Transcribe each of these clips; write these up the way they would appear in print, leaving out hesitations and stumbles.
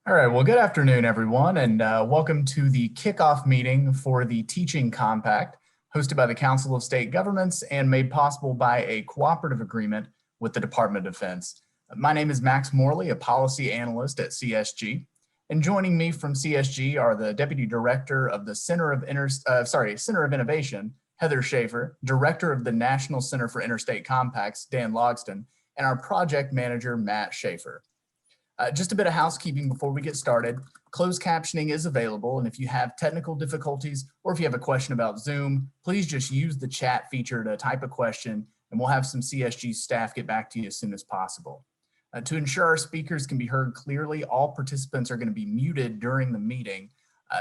All right, well, good afternoon, everyone, and welcome to the kickoff meeting for the Teaching Compact, hosted by the Council of State Governments and made possible by a cooperative agreement with the Department of Defense. My name is Max Morley, a policy analyst at CSG, and joining me from CSG are the Deputy Director of the Center of Innovation, Heather Shafer, Director of the National Center for Interstate Compacts, Dan Logsdon, and our Project Manager, Matt Shafer. Just a bit of housekeeping before we get started. Closed captioning is available, and if you have technical difficulties or if you have a question about Zoom, please just use the chat feature to type a question, and we'll have some CSG staff get back to you as soon as possible. To ensure our speakers can be heard clearly, all participants are going to be muted during the meeting.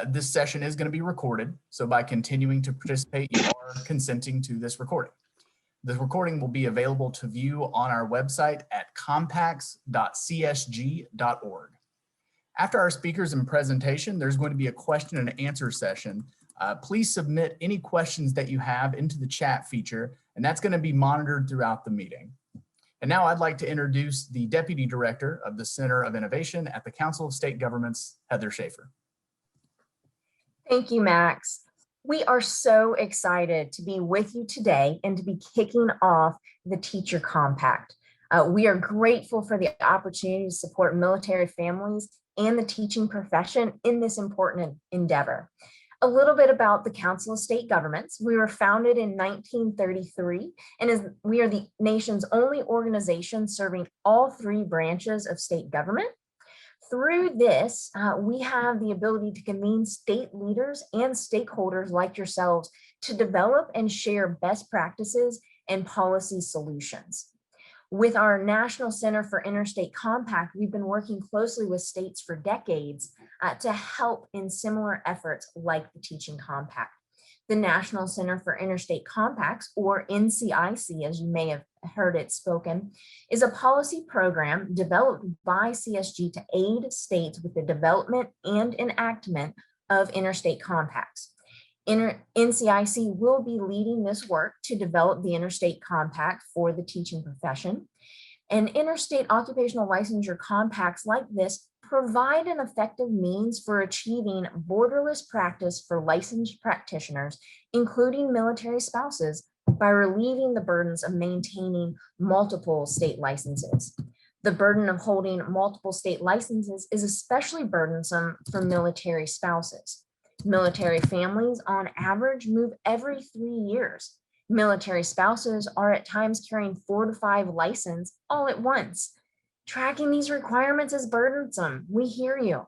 This session is going to be recorded, so by continuing to participate, you are consenting to this recording. The recording will be available to view on our website at compacts.csg.org. After our speakers and presentation, there's going to be a question and answer session. Please submit any questions that you have into the chat feature, and that's going to be monitored throughout the meeting. And now I'd like to introduce the Deputy Director of the Center of Innovation at the Council of State Governments, Heather Shafer. Thank you, Max. We are so excited to be with you today and to be kicking off the Teacher Compact. We are grateful for the opportunity to support military families and the teaching profession in this important endeavor. A little bit about the Council of State Governments. We were founded in 1933, and we are the nation's only organization serving all three branches of state government. Through this, we have the ability to convene state leaders and stakeholders like yourselves to develop and share best practices and policy solutions. With our National Center for Interstate Compact, we've been working closely with states for decades to help in similar efforts like the Teaching Compact. The National Center for Interstate Compacts, or NCIC, as you may have heard it spoken, is a policy program developed by CSG to aid states with the development and enactment of interstate compacts. NCIC will be leading this work to develop the interstate compact for the teaching profession. And interstate occupational licensure compacts like this provide an effective means for achieving borderless practice for licensed practitioners, including military spouses, by relieving the burdens of maintaining multiple state licenses. The burden of holding multiple state licenses is especially burdensome for military spouses. Military families, on average, move every 3 years. Military spouses are at times carrying 4 to 5 licenses all at once. Tracking these requirements is burdensome. We hear you.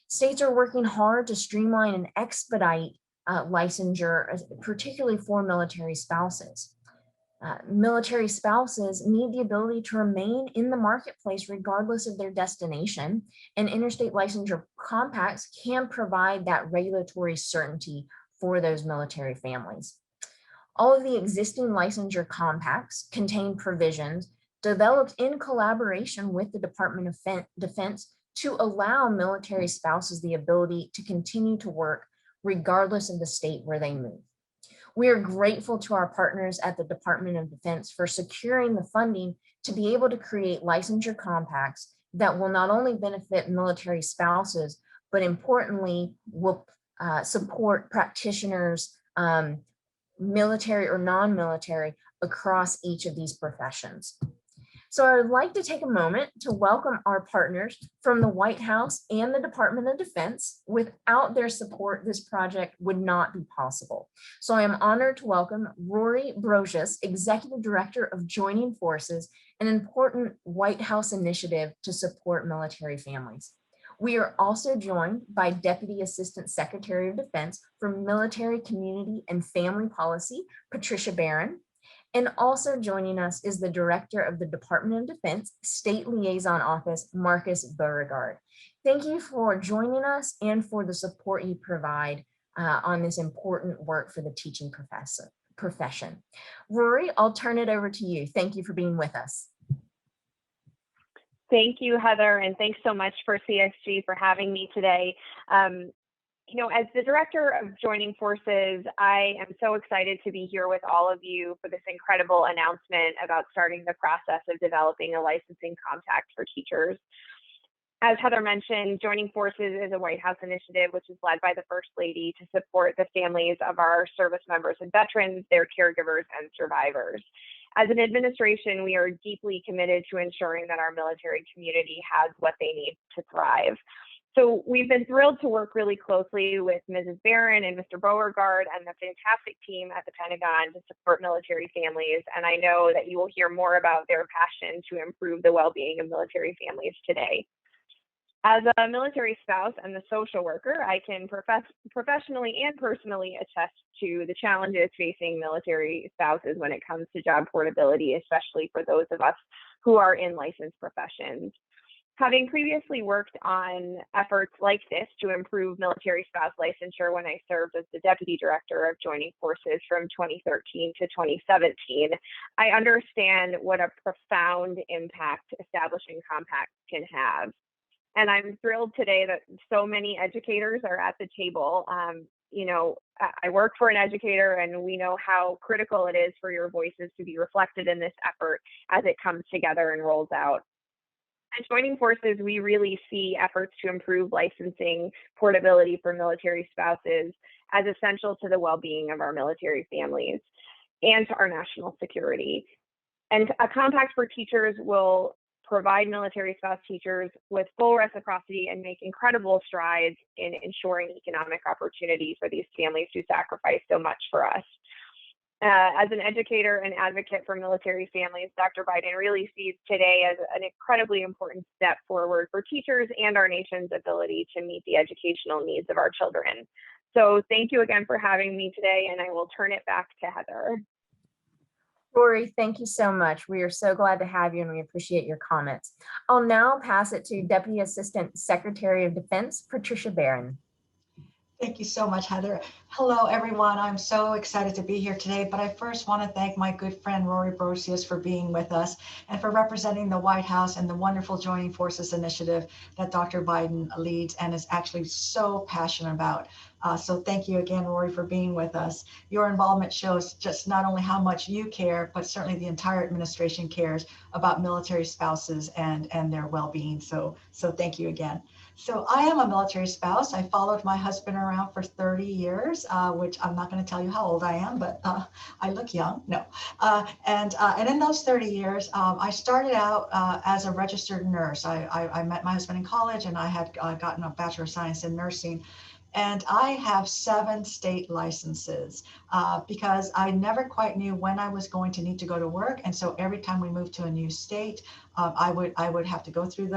States are working hard to streamline and expedite licensure, particularly for military spouses. Military spouses need the ability to remain in the marketplace regardless of their destination, and interstate licensure compacts can provide that regulatory certainty for those military families. All of the existing licensure compacts contain provisions developed in collaboration with the Department of Defense to allow military spouses the ability to continue to work regardless of the state where they move. We are grateful to our partners at the Department of Defense for securing the funding to be able to create licensure compacts that will not only benefit military spouses, but importantly will support practitioners, military or non-military, across each of these professions. So I would like to take a moment to welcome our partners from the White House and the Department of Defense. Without their support, this project would not be possible. So I am honored to welcome Rory Brocious, Executive Director of Joining Forces, an important White House initiative to support military families. We are also joined by Deputy Assistant Secretary of Defense for Military, Community, and Family Policy, Patricia Barron. And also joining us is the Director of the Department of Defense State Liaison Office, Marcus Beauregard. Thank you for joining us and for the support you provide on this important work for the teaching profession. Rory, I'll turn it over to you. Thank you for being with us. Thank you, Heather, and thanks so much for CSG for having me today. As the Director of Joining Forces, I am so excited to be here with all of you for this incredible announcement about starting the process of developing a licensing compact for teachers. As Heather mentioned, Joining Forces is a White House initiative which is led by the First Lady to support the families of our service members and veterans, their caregivers, and survivors. As an administration, we are deeply committed to ensuring that our military community has what they need to thrive. So we've been thrilled to work really closely with Mrs. Barron and Mr. Beauregard and the fantastic team at the Pentagon to support military families. And I know that you will hear more about their passion to improve the well-being of military families today. As a military spouse and the social worker, I can professionally and personally attest to the challenges facing military spouses when it comes to job portability, especially for those of us who are in licensed professions. Having previously worked on efforts like this to improve military spouse licensure when I served as the Deputy Director of Joining Forces from 2013 to 2017, I understand what a profound impact establishing compacts can have. And I'm thrilled today that so many educators are at the table. You know, I work for an educator, and we know how critical it is for your voices to be reflected in this effort as it comes together and rolls out. At Joining Forces, we really see efforts to improve licensing portability for military spouses as essential to the well-being of our military families and to our national security. And a compact for teachers will provide military spouse teachers with full reciprocity and make incredible strides in ensuring economic opportunity for these families who sacrifice so much for us. As an educator and advocate for military families, Dr. Biden really sees today as an incredibly important step forward for teachers and our nation's ability to meet the educational needs of our children. So thank you again for having me today, and I will turn it back to Heather. Rory, thank you so much. We are so glad to have you, and we appreciate your comments. I'll now pass it to Deputy Assistant Secretary of Defense, Patricia Barron. Thank you so much, Heather. Hello, everyone. I'm so excited to be here today, but I first want to thank my good friend Rory Brosius for being with us and for representing the White House and the wonderful Joining Forces initiative that Dr. Biden leads and is actually so passionate about. So thank you again, Rory, for being with us. Your involvement shows just not only how much you care, but certainly the entire administration cares about military spouses and their well-being. So thank you again. So I am a military spouse. I followed my husband around for 30 years, which I'm not going to tell you how old I am, but I look young. No. And in those 30 years, I started out as a registered nurse. I met my husband in college, and I had gotten a Bachelor of Science in nursing. And I have 7 state licenses because I never quite knew when I was going to need to go to work. And so every time we moved to a new state, I would have to go through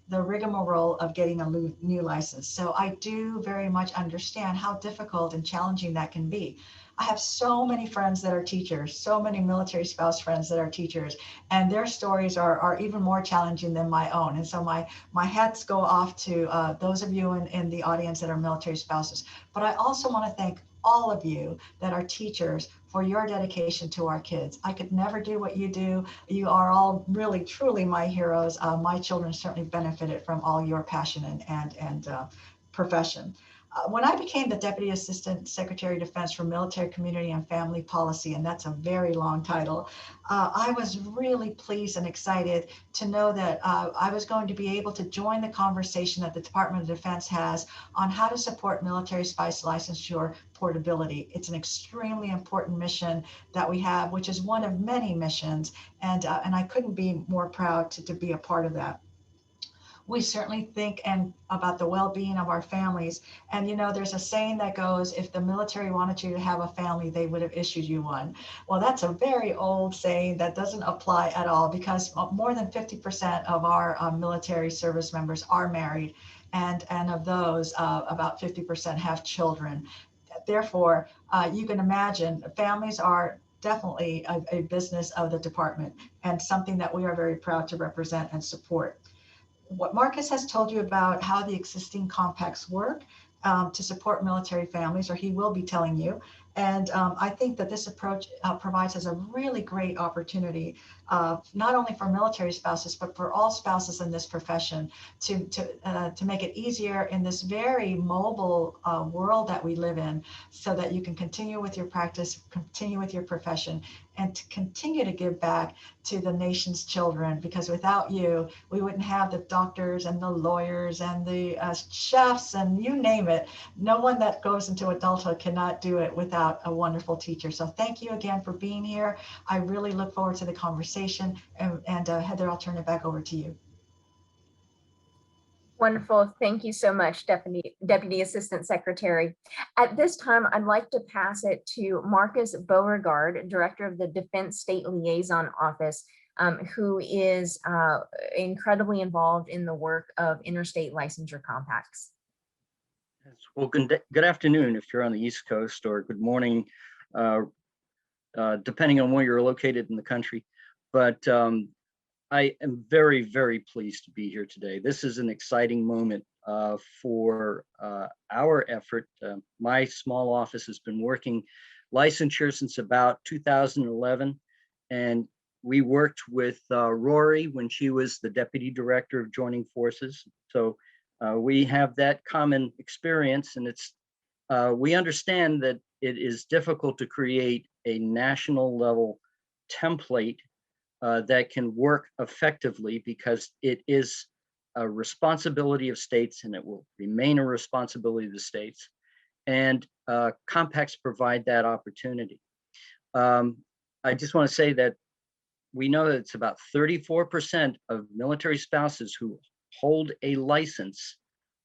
the rigmarole of getting a new license. So I do very much understand how difficult and challenging that can be. I have so many friends that are teachers, so many military spouse friends that are teachers, and their stories are even more challenging than my own. And so my hats go off to those of you in the audience that are military spouses. But I also want to thank all of you that are teachers for your dedication to our kids. I could never do what you do. You are all really, truly my heroes. My children certainly benefited from all your passion and profession. When I became the Deputy Assistant Secretary of Defense for Military, Community, and Family Policy, and that's a very long title, I was really pleased and excited to know that I was going to be able to join the conversation that the Department of Defense has on how to support military spouse licensure portability. It's an extremely important mission that we have, which is one of many missions, and I couldn't be more proud to be a part of that. We certainly think about the well-being of our families. And you know, there's a saying that goes, if the military wanted you to have a family, they would have issued you one. Well, that's a very old saying that doesn't apply at all, because more than 50% of our military service members are married. And of those, about 50% have children. Therefore, you can imagine families are definitely a business of the department and something that we are very proud to represent and support. What Marcus has told you about how the existing compacts work to support military families, or he will be telling you, And I think that this approach provides us a really great opportunity, not only for military spouses, but for all spouses in this profession to make it easier in this very mobile world that we live in, so that you can continue with your practice, continue with your profession, and to continue to give back to the nation's children, because without you, we wouldn't have the doctors and the lawyers and the chefs and you name it. No one that goes into adulthood cannot do it without a wonderful teacher. So thank you again for being here. I really look forward to the conversation. And Heather, I'll turn it back over to you. Wonderful. Thank you so much, Deputy Assistant Secretary. At this time, I'd like to pass it to Marcus Beauregard, Director of the Defense State Liaison Office, who is incredibly involved in the work of interstate licensure compacts. Well, good afternoon if you're on the East Coast, or good morning, depending on where you're located in the country. But I am very, very pleased to be here today. This is an exciting moment for our effort. My small office has been working licensure since about 2011, and we worked with Rory when she was the Deputy Director of Joining Forces. So we have that common experience, and it's we understand that it is difficult to create a national level template that can work effectively, because it is a responsibility of states, and it will remain a responsibility of the states. And compacts provide that opportunity. I just want to say that we know that it's about 34% of military spouses who hold a license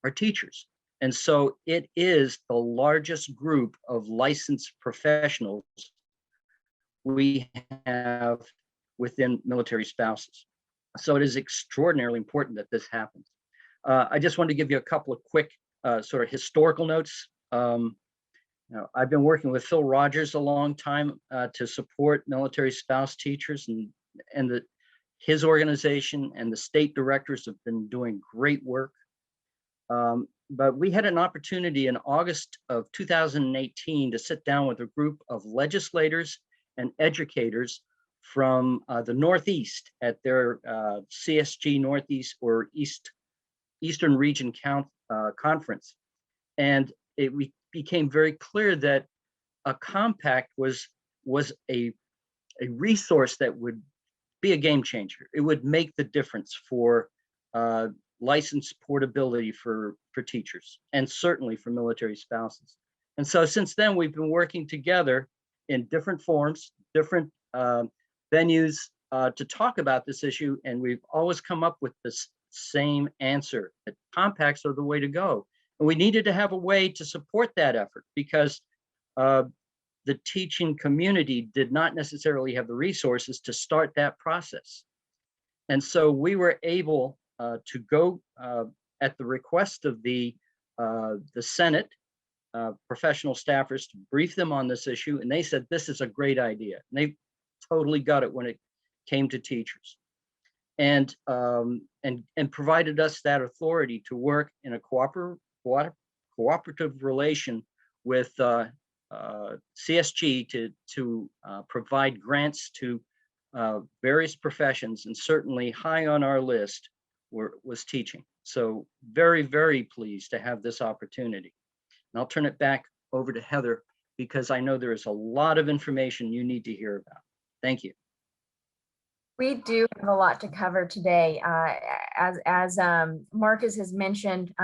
are teachers. And so it is the largest group of licensed professionals we have within military spouses. So it is extraordinarily important that this happens. I just wanted to give you a couple of quick sort of historical notes. I've been working with Phil Rogers a long time to support military spouse teachers, and his organization and the state directors have been doing great work. But we had an opportunity in August of 2018 to sit down with a group of legislators and educators from the Northeast at their CSG Northeast or Eastern Region Conference. And it became very clear that a compact was a resource that would be a game changer. It would make the difference for license portability for teachers, and certainly for military spouses. And so since then, we've been working together in different forms, different venues to talk about this issue, and we've always come up with this same answer, that compacts are the way to go. And we needed to have a way to support that effort, because the teaching community did not necessarily have the resources to start that process. And so we were able to go at the request of the Senate professional staffers to brief them on this issue, and they said this is a great idea. And they totally got it when it came to teachers, and provided us that authority to work in a cooperative relation with CSG to provide grants to various professions, and certainly high on our list was teaching. So very, very pleased to have this opportunity. And I'll turn it back over to Heather, because I know there is a lot of information you need to hear about. Thank you. We do have a lot to cover today. As Marcus has mentioned,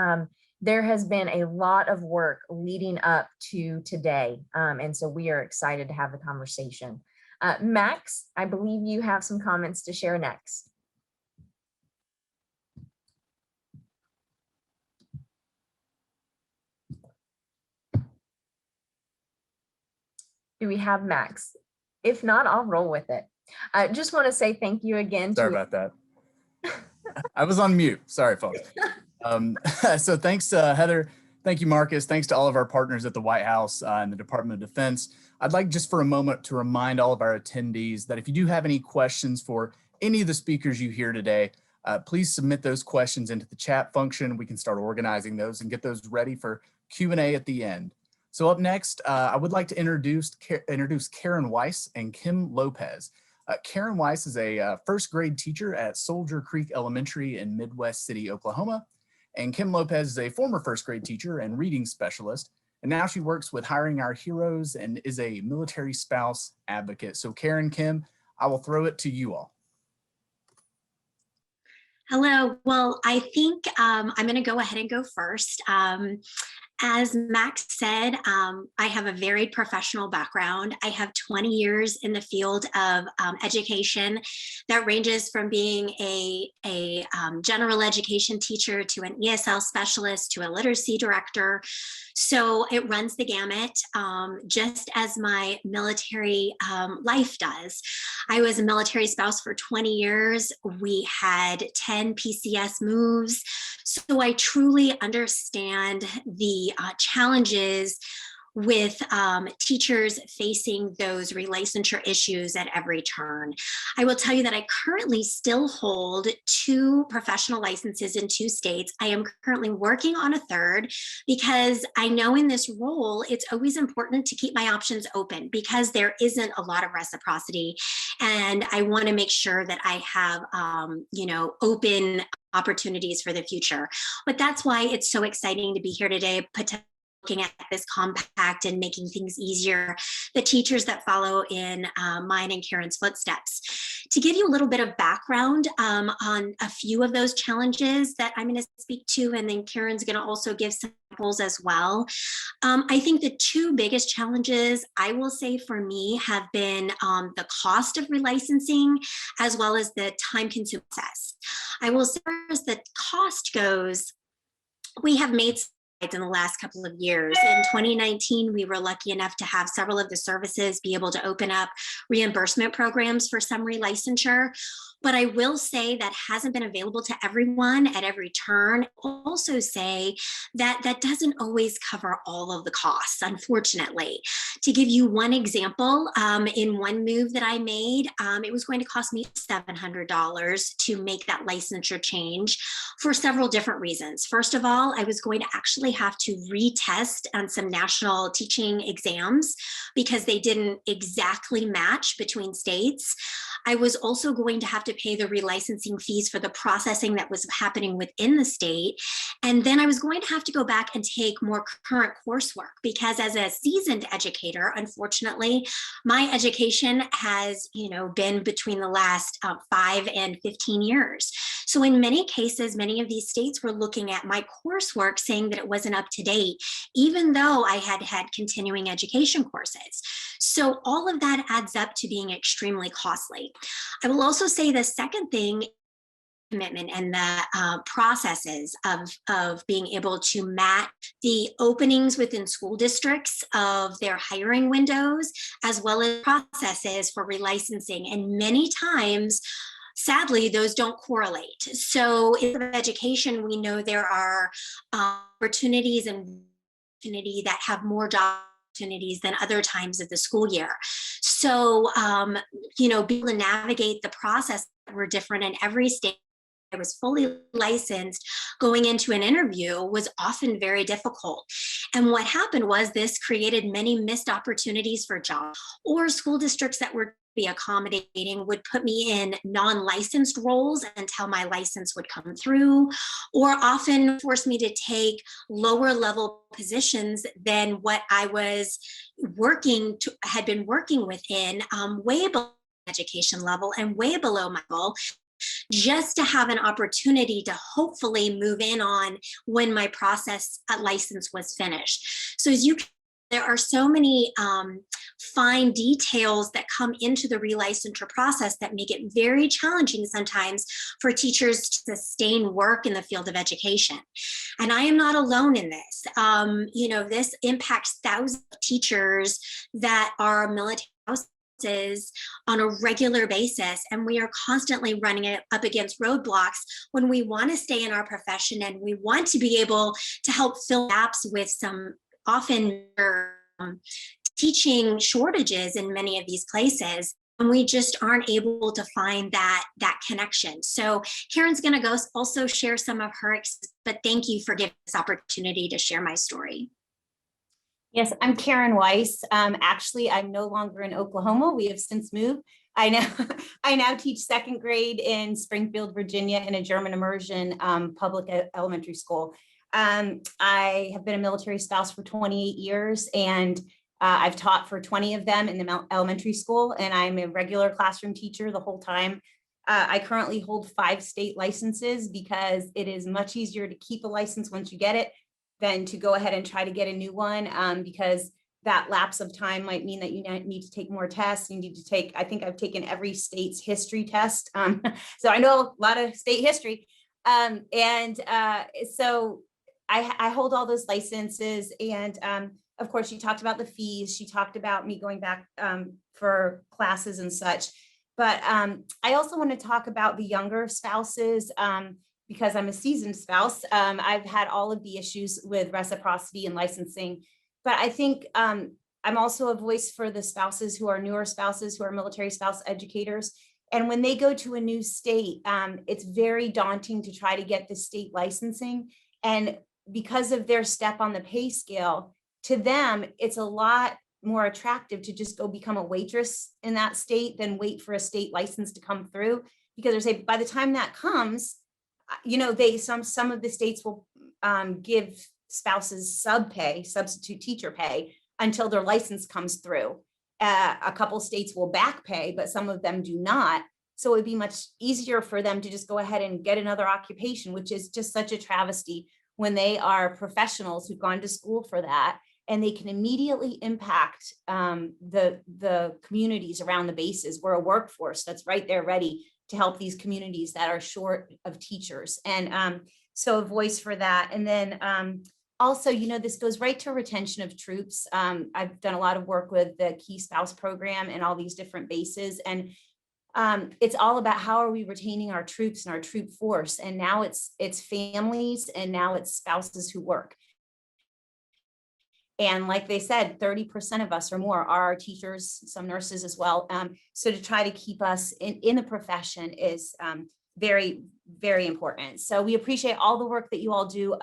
there has been a lot of work leading up to today. And so we are excited to have the conversation. Max, I believe you have some comments to share next. Do we have Max? If not, I'll roll with it. I just want to say thank you again. Sorry about that. I was on mute. Sorry, folks. So thanks, Heather. Thank you, Marcus. Thanks to all of our partners at the White House and the Department of Defense. I'd like just for a moment to remind all of our attendees that if you do have any questions for any of the speakers you hear today, please submit those questions into the chat function. We can start organizing those and get those ready for Q&A at the end. So up next, I would like to introduce Karen Weiss and Kim Lopez. Karen Weiss is a first grade teacher at Soldier Creek Elementary in Midwest City, Oklahoma. And Kim Lopez is a former first grade teacher and reading specialist. And now she works with Hiring Our Heroes and is a military spouse advocate. So Karen, Kim, I will throw it to you all. Hello. Well, I think I'm going to go ahead and go first. As Max said, I have a varied professional background. I have 20 years in the field of education that ranges from being a general education teacher to an ESL specialist to a literacy director. So it runs the gamut, just as my military life does. I was a military spouse for 20 years. We had 10 PCS moves. So I truly understand the challenges with teachers facing those relicensure issues at every turn. I will tell you that I currently still hold 2 professional licenses in 2 states. I am currently working on a 3rd because I know in this role, it's always important to keep my options open because there isn't a lot of reciprocity. And I want to make sure that I have, open opportunities for the future. But that's why it's so exciting to be here today, looking at this compact and making things easier, the teachers that follow in mine and Karen's footsteps. To give you a little bit of background on a few of those challenges that I'm going to speak to, and then Karen's going to also give samples as well. I think the 2 biggest challenges I will say for me have been the cost of relicensing as well as the time-consuming process. I will say as the cost goes, we have made in the last couple of years. In 2019, we were lucky enough to have several of the services be able to open up reimbursement programs for some relicensure. But I will say that hasn't been available to everyone at every turn. Also say that that doesn't always cover all of the costs, unfortunately. To give you one example, in one move that I made, it was going to cost me $700 to make that licensure change for several different reasons. First of all, I was going to actually have to retest on some national teaching exams because they didn't exactly match between states. I was also going to have to pay the relicensing fees for the processing that was happening within the state. And then I was going to have to go back and take more current coursework because as a seasoned educator, unfortunately, my education has, been between the last 5 and 15 years. So in many cases, many of these states were looking at my coursework saying that it wasn't up to date, even though I had had continuing education courses. So all of that adds up to being extremely costly. I will also say the second thing, commitment and the processes of being able to match the openings within school districts of their hiring windows, as well as processes for relicensing. And many times, sadly, those don't correlate. So in education, we know there are opportunities that have more job opportunities than other times of the school year. So, being able to navigate the process were different in every state. I was fully licensed going into an interview was often very difficult. And what happened was this created many missed opportunities for jobs, or school districts that were be accommodating would put me in non-licensed roles until my license would come through, or often force me to take lower level positions than what I was had been working within, way below education level and way below my goal, just to have an opportunity to hopefully move in on when my process at license was finished. So as you can, there are so many fine details that come into the relicensure process that make it very challenging sometimes for teachers to sustain work in the field of education. And I am not alone in this. This impacts thousands of teachers that are military spouses on a regular basis, and we are constantly running it up against roadblocks when we want to stay in our profession and we want to be able to help fill gaps with some often teaching shortages in many of these places, and we just aren't able to find that connection. So Karen's going to go also share some of her, but thank you for giving this opportunity to share my story. Yes, I'm Karen Weiss. Actually, I'm no longer in Oklahoma. We have since moved. I now I now teach second grade in Springfield, Virginia, in a German immersion public elementary school. I have been a military spouse for 28 years, and I've taught for 20 of them in the elementary school, and I'm a regular classroom teacher the whole time. I currently hold 5 state licenses because it is much easier to keep a license once you get it than to go ahead and try to get a new one, because that lapse of time might mean that you need to take more tests. You need to take, I think I've taken every state's history test. So I know a lot of state history. So I hold all those licenses. And of course, she talked about the fees. She talked about me going back for classes and such. But I also want to talk about the younger spouses, because I'm a seasoned spouse. I've had all of the issues with reciprocity and licensing, but I think I'm also a voice for the spouses who are newer spouses, who are military spouse educators. And when they go to a new state, it's very daunting to try to get the state licensing. And because of their step on the pay scale, to them, it's a lot more attractive to just go become a waitress in that state than wait for a state license to come through. Because they say by the time that comes, you know, some of the states will give spouses substitute teacher pay until their license comes through. A couple states will back pay, but some of them do not. So it'd be much easier for them to just go ahead and get another occupation, which is just such a travesty when they are professionals who've gone to school for that, and they can immediately impact the communities around the bases. We're a workforce that's right there ready to help these communities that are short of teachers. And so a voice for that. And then also, you know, this goes right to retention of troops. I've done a lot of work with the Key Spouse Program and all these different bases. And it's all about how are we retaining our troops and our troop force. And now it's families, and now it's spouses who work. And like they said, 30% of us or more are our teachers, some nurses as well. So to try to keep us in the profession is very, very important. So we appreciate all the work that you all do.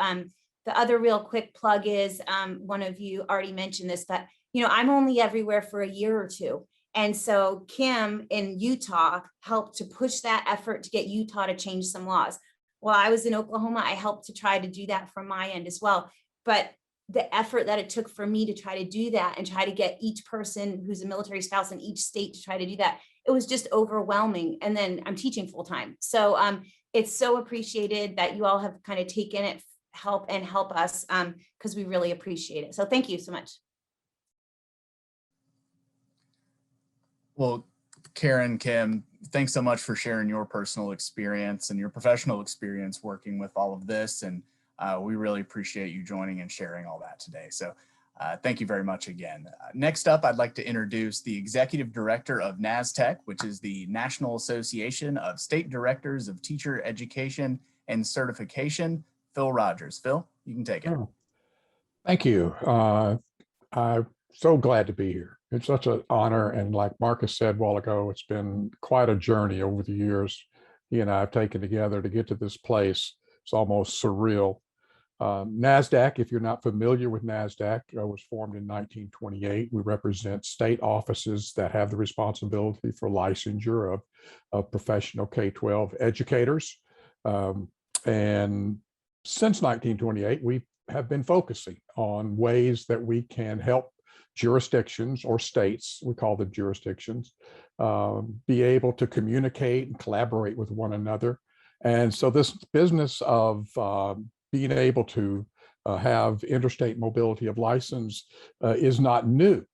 The other real quick plug is, one of you already mentioned this, but you know, I'm only everywhere for a year or two. And so Kim in Utah helped to push that effort to get Utah to change some laws. While I was in Oklahoma, I helped to try to do that from my end as well. But the effort that it took for me to try to do that and try to get each person who's a military spouse in each state to try to do that, it was just overwhelming. And then I'm teaching full time. So it's so appreciated that you all have kind of taken it, help us, because we really appreciate it. So thank you so much. Well, Karen, Kim, thanks so much for sharing your personal experience and your professional experience working with all of this. And we really appreciate you joining and sharing all that today. So thank you very much again. Next up, I'd like to introduce the Executive Director of NASDTEC, which is the National Association of State Directors of Teacher Education and Certification, Phil Rogers. Phil, you can take it. Thank you. I'm so glad to be here. It's such an honor. And like Marcus said a while ago, it's been quite a journey over the years he and I have taken together to get to this place. It's almost surreal. NASDAQ, if you're not familiar with NASDAQ, was formed in 1928. We represent state offices that have the responsibility for licensure of professional K-12 educators. And since 1928, we have been focusing on ways that we can help jurisdictions or states, we call them jurisdictions, be able to communicate and collaborate with one another. And so this business of being able to have interstate mobility of license is not new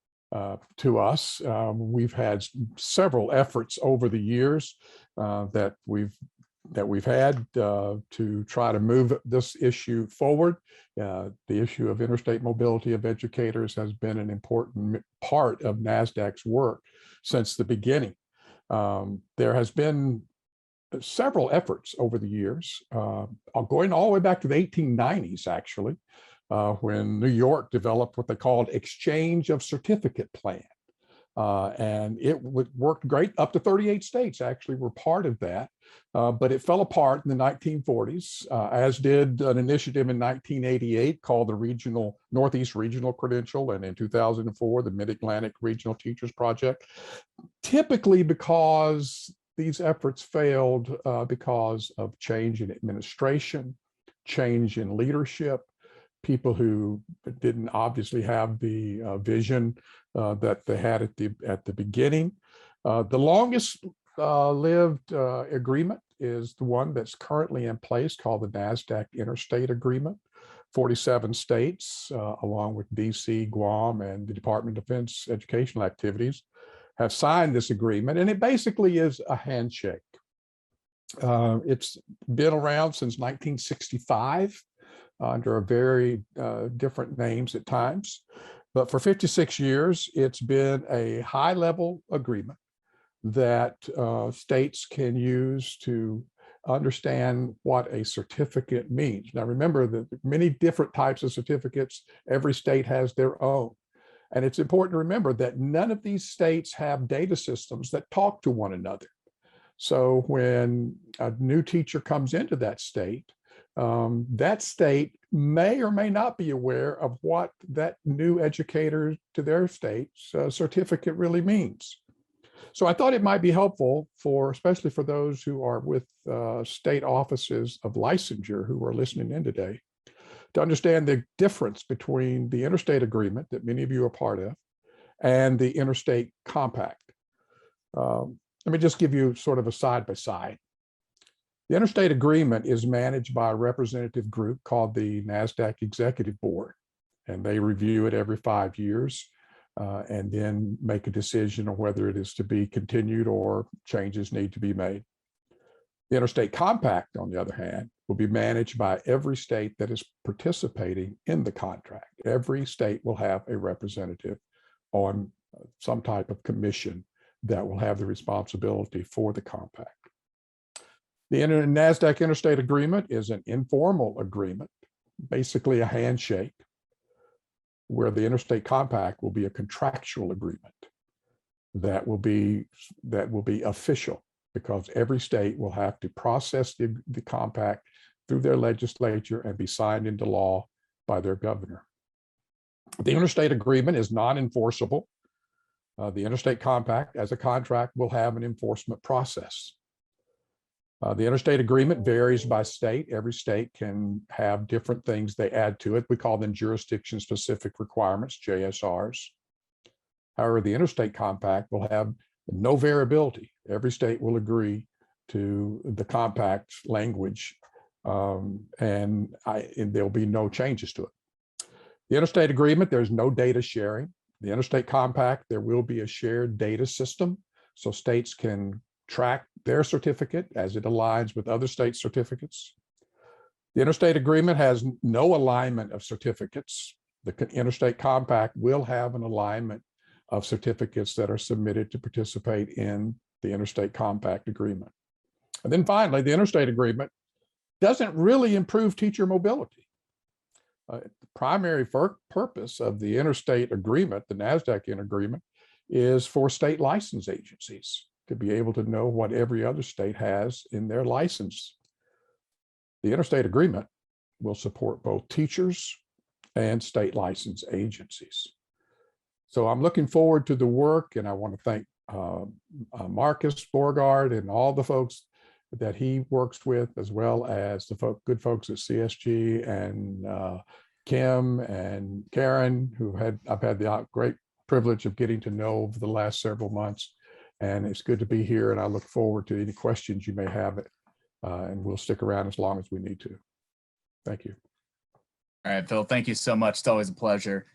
to us. We've had several efforts over the years that we've had to try to move this issue forward. The issue of interstate mobility of educators has been an important part of NASDAQ's work since the beginning. There has been several efforts over the years, going all the way back to the 1890s, actually, when New York developed what they called exchange of certificate plan. And it worked great. Up to 38 states actually were part of that. But it fell apart in the 1940s, as did an initiative in 1988 called the Northeast Regional Credential, and in 2004, the Mid-Atlantic Regional Teachers Project, typically because these efforts failed because of change in administration, change in leadership, people who didn't obviously have the vision that they had at the beginning. The longest lived agreement is the one that's currently in place called the NASDTEC Interstate Agreement. 47 states, along with DC, Guam, and the Department of Defense educational activities, have signed this agreement, and it basically is a handshake. It's been around since 1965 under a very different names at times, but for 56 years, it's been a high-level agreement that states can use to understand what a certificate means. Now, remember that many different types of certificates, every state has their own. And it's important to remember that none of these states have data systems that talk to one another. So when a new teacher comes into that state may or may not be aware of what that new educator to their state's certificate really means. So I thought it might be helpful especially for those who are with state offices of licensure who are listening in today, to understand the difference between the interstate agreement that many of you are part of and the interstate compact. Let me just give you sort of a side-by-side. The interstate agreement is managed by a representative group called the NASDTEC Executive Board, and they review it every 5 years and then make a decision on whether it is to be continued or changes need to be made. The interstate compact, on the other hand, will be managed by every state that is participating in the contract. Every state will have a representative on some type of commission that will have the responsibility for the compact. The NASDTEC Interstate Agreement is an informal agreement, basically a handshake, where the Interstate Compact will be a contractual agreement that will be official, because every state will have to process the compact through their legislature and be signed into law by their governor. The interstate agreement is non-enforceable. The interstate compact, as a contract, will have an enforcement process. The interstate agreement varies by state. Every state can have different things they add to it. We call them jurisdiction-specific requirements, JSRs. However, the interstate compact will have no variability. Every state will agree to the compact language, and there'll be no changes to it. The interstate agreement, there's no data sharing. The interstate compact, there will be a shared data system, so states can track their certificate as it aligns with other states' certificates. The interstate agreement has no alignment of certificates. The interstate compact will have an alignment of certificates that are submitted to participate in the interstate compact agreement. And then finally, the interstate agreement doesn't really improve teacher mobility. The primary purpose of the interstate agreement, the NASDTEC agreement, is for state license agencies to be able to know what every other state has in their license. The interstate agreement will support both teachers and state license agencies. So I'm looking forward to the work, and I want to thank Marcus Borgard and all the folks that he works with, as well as the good folks at CSG and Kim and Karen, I've had the great privilege of getting to know over the last several months. And it's good to be here, and I look forward to any questions you may have, and we'll stick around as long as we need to. Thank you. All right, Phil, thank you so much. It's always a pleasure.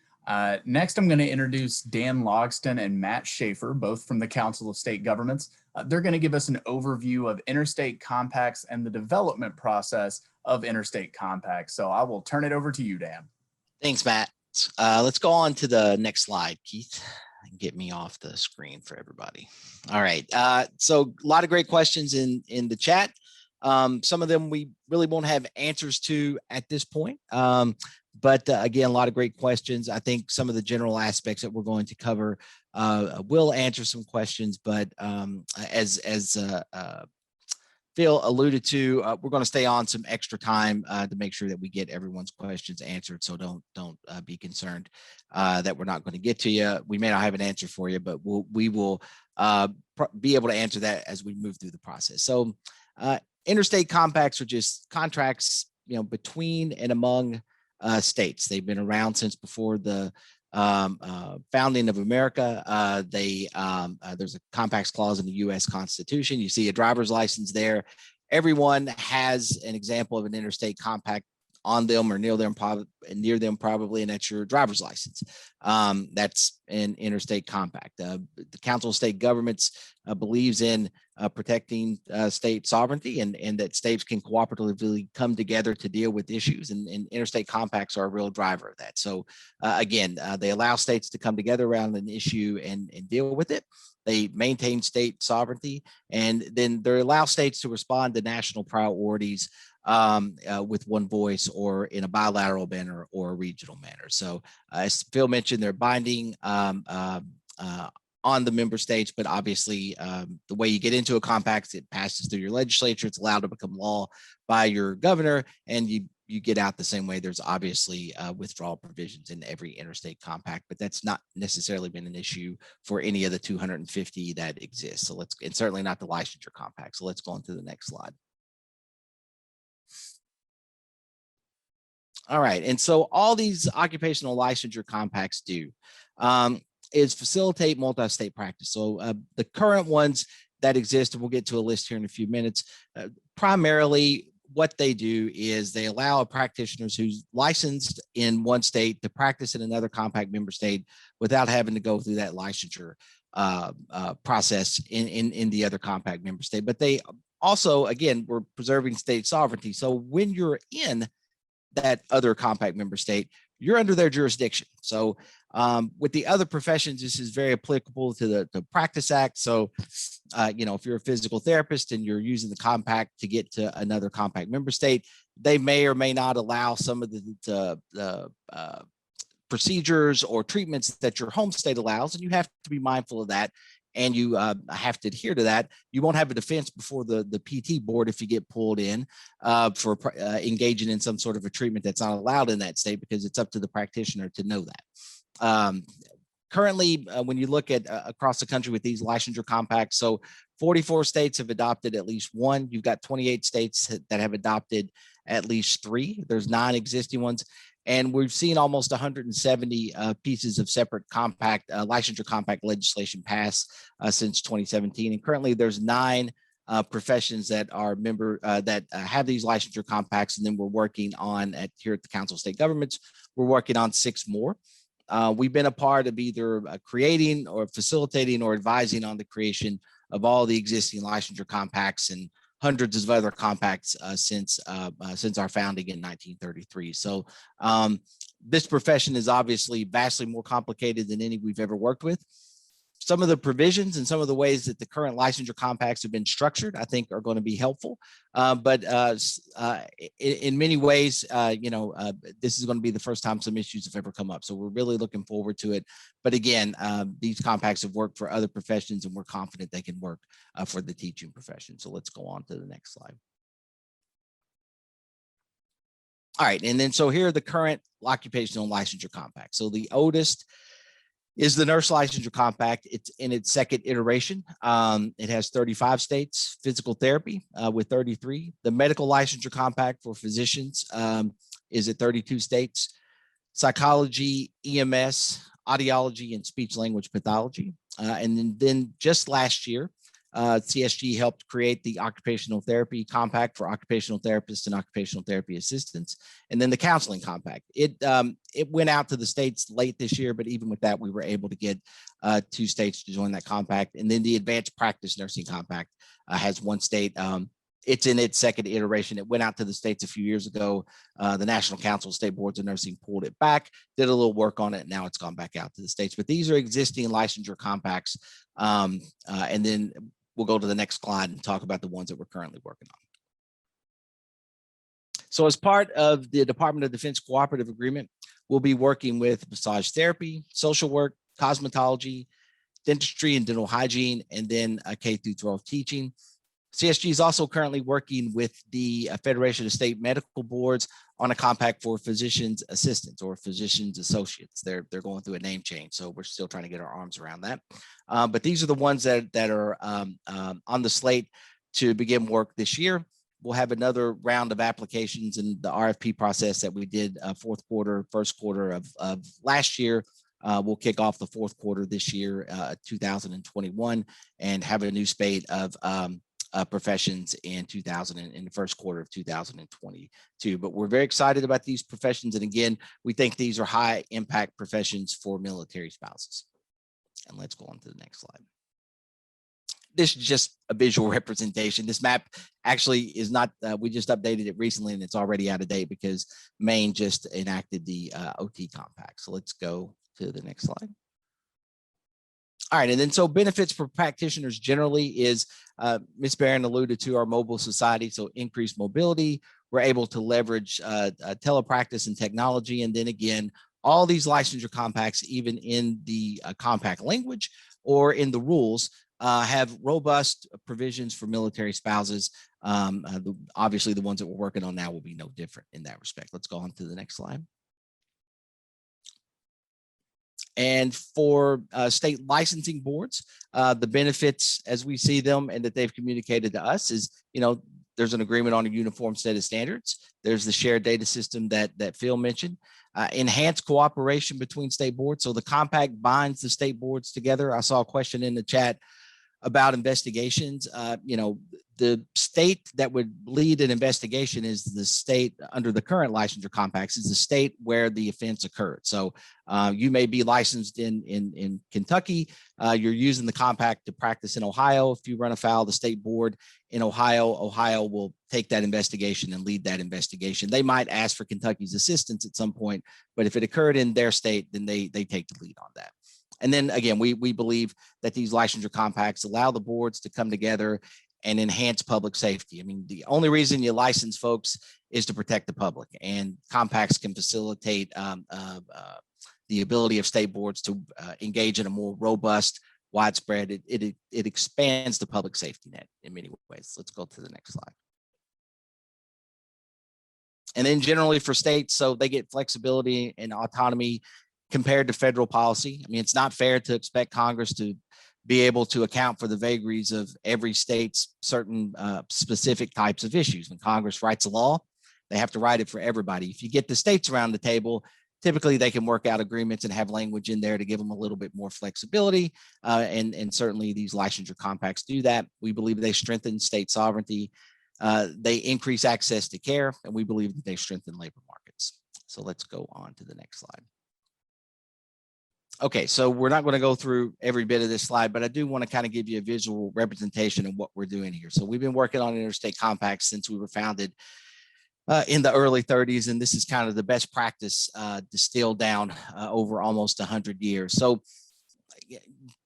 Next, I'm going to introduce Dan Logsdon and Matt Shafer, both from the Council of State Governments. They're going to give us an overview of interstate compacts and the development process of interstate compacts. So I will turn it over to you, Dan. Thanks, Matt. Let's go on to the next slide, Keith. Get me off the screen for everybody. All right. So a lot of great questions in the chat. Some of them we really won't have answers to at this point. But again, a lot of great questions. I think some of the general aspects that we're going to cover will answer some questions, but as Phil alluded to, we're going to stay on some extra time to make sure that we get everyone's questions answered. So don't be concerned that we're not going to get to you. We may not have an answer for you, but we will be able to answer that as we move through the process. So interstate compacts are just contracts, between and among states. They've been around since before the founding of America. There's a compacts clause in the U.S. Constitution. You see a driver's license there. Everyone has an example of an interstate compact on them or near them, probably, and that's your driver's license. That's an interstate compact. The Council of State Governments believes in protecting state sovereignty and that states can cooperatively come together to deal with issues, and interstate compacts are a real driver of that. So again, they allow states to come together around an issue and deal with it. They maintain state sovereignty, and then they allow states to respond to national priorities with one voice or in a bilateral manner or a regional manner. So as Phil mentioned, they're binding on the member states, but obviously the way you get into a compact, it passes through your legislature, it's allowed to become law by your governor, and you get out the same way. There's obviously withdrawal provisions in every interstate compact, but that's not necessarily been an issue for any of the 250 that exist. So and certainly not the licensure compact. So let's go on to the next slide. All right, and so all these occupational licensure compacts do is facilitate multi-state practice. So the current ones that exist, and we'll get to a list here in a few minutes, primarily what they do is they allow practitioners who's licensed in one state to practice in another compact member state without having to go through that licensure process in the other compact member state. But they also, again, we're preserving state sovereignty. So when you're in that other compact member state, you're under their jurisdiction. So with the other professions, this is very applicable to the Practice Act. So, if you're a physical therapist and you're using the compact to get to another compact member state, they may or may not allow some of the procedures or treatments that your home state allows, and you have to be mindful of that. And you have to adhere to that. You won't have a defense before the PT board if you get pulled in for engaging in some sort of a treatment that's not allowed in that state, because it's up to the practitioner to know that. Currently, when you look at across the country with these licensure compacts, so 44 states have adopted at least one. You've got 28 states that have adopted at least 3. There's 9 existing ones. And we've seen almost 170 pieces of separate compact licensure compact legislation pass since 2017. And currently there's 9 professions that are that have these licensure compacts. And then we're working on here at the Council of State Governments, we're working on 6 more. We've been a part of either creating or facilitating or advising on the creation of all the existing licensure compacts and hundreds of other compacts since our founding in 1933. So this profession is obviously vastly more complicated than any we've ever worked with. Some of the provisions and some of the ways that the current licensure compacts have been structured, I think, are going to be helpful. But in many ways, this is going to be the first time some issues have ever come up. So we're really looking forward to it. But again, these compacts have worked for other professions, and we're confident they can work for the teaching profession. So let's go on to the next slide. All right, and then so here are the current occupational licensure compacts. So the oldest is the nurse licensure compact. It's in its second iteration. It has 35 states, physical therapy with 33. The medical licensure compact for physicians is at 32 states. Psychology, EMS, audiology, and speech language pathology. And then just last year, CSG helped create the occupational therapy compact for occupational therapists and occupational therapy assistants, and then the counseling compact. It went out to the states late this year, but even with that, we were able to get 2 states to join that compact. And then the advanced practice nursing compact has 1 state. It's in its second iteration. It went out to the states a few years ago. The National Council of State Boards of Nursing pulled it back, did a little work on it. Now it's gone back out to the states. But these are existing licensure compacts. And then we'll go to the next slide and talk about the ones that we're currently working on. So as part of the Department of Defense Cooperative Agreement, we'll be working with massage therapy, social work, cosmetology, dentistry and dental hygiene, and then K through 12 teaching. CSG is also currently working with the Federation of State Medical Boards on a compact for physicians assistants or physicians associates. They're going through a name change, so we're still trying to get our arms around that. But these are the ones that are on the slate to begin work this year. We'll have another round of applications in the RFP process that we did fourth quarter, first quarter of last year. We'll kick off the fourth quarter this year, 2021, and have a new spate of professions in the first quarter of 2022. But we're very excited about these professions. And again, we think these are high impact professions for military spouses. And let's go on to the next slide. This is just a visual representation. This map actually is not, we just updated it recently and it's already out of date because Maine just enacted the OT compact. So let's go to the next slide. All right, and then so benefits for practitioners generally is, Ms. Barron alluded to our mobile society, so increased mobility. We're able to leverage telepractice and technology. And then again, all these licensure compacts, even in the compact language or in the rules, have robust provisions for military spouses. Obviously, the ones that we're working on now will be no different in that respect. Let's go on to the next slide. And for state licensing boards, the benefits as we see them and that they've communicated to us is, there's an agreement on a uniform set of standards. There's the shared data system that Phil mentioned. Enhanced cooperation between state boards. So the compact binds the state boards together. I saw a question in the chat about investigations. The state that would lead an investigation is the state under the current licensure compacts is the state where the offense occurred. So you may be licensed in Kentucky. You're using the compact to practice in Ohio. If you run afoul of the state board in Ohio, Ohio will take that investigation and lead that investigation. They might ask for Kentucky's assistance at some point, but if it occurred in their state, then they take the lead on that. And then again, we believe that these licensure compacts allow the boards to come together and enhance public safety. I mean, the only reason you license folks is to protect the public, and compacts can facilitate the ability of state boards to engage in a more robust, widespread. It expands the public safety net in many ways. Let's go to the next slide. And then generally for states, so they get flexibility and autonomy compared to federal policy. I mean, it's not fair to expect Congress to be able to account for the vagaries of every state's certain specific types of issues. When Congress writes a law, they have to write it for everybody. If you get the states around the table, typically they can work out agreements and have language in there to give them a little bit more flexibility. And certainly these licensure compacts do that. We believe they strengthen state sovereignty. They increase access to care, and we believe that they strengthen labor markets. So let's go on to the next slide. Okay, so we're not going to go through every bit of this slide, but I do want to kind of give you a visual representation of what we're doing here. So we've been working on interstate compacts since we were founded in the early 30s, and this is kind of the best practice distilled down over almost 100 years. So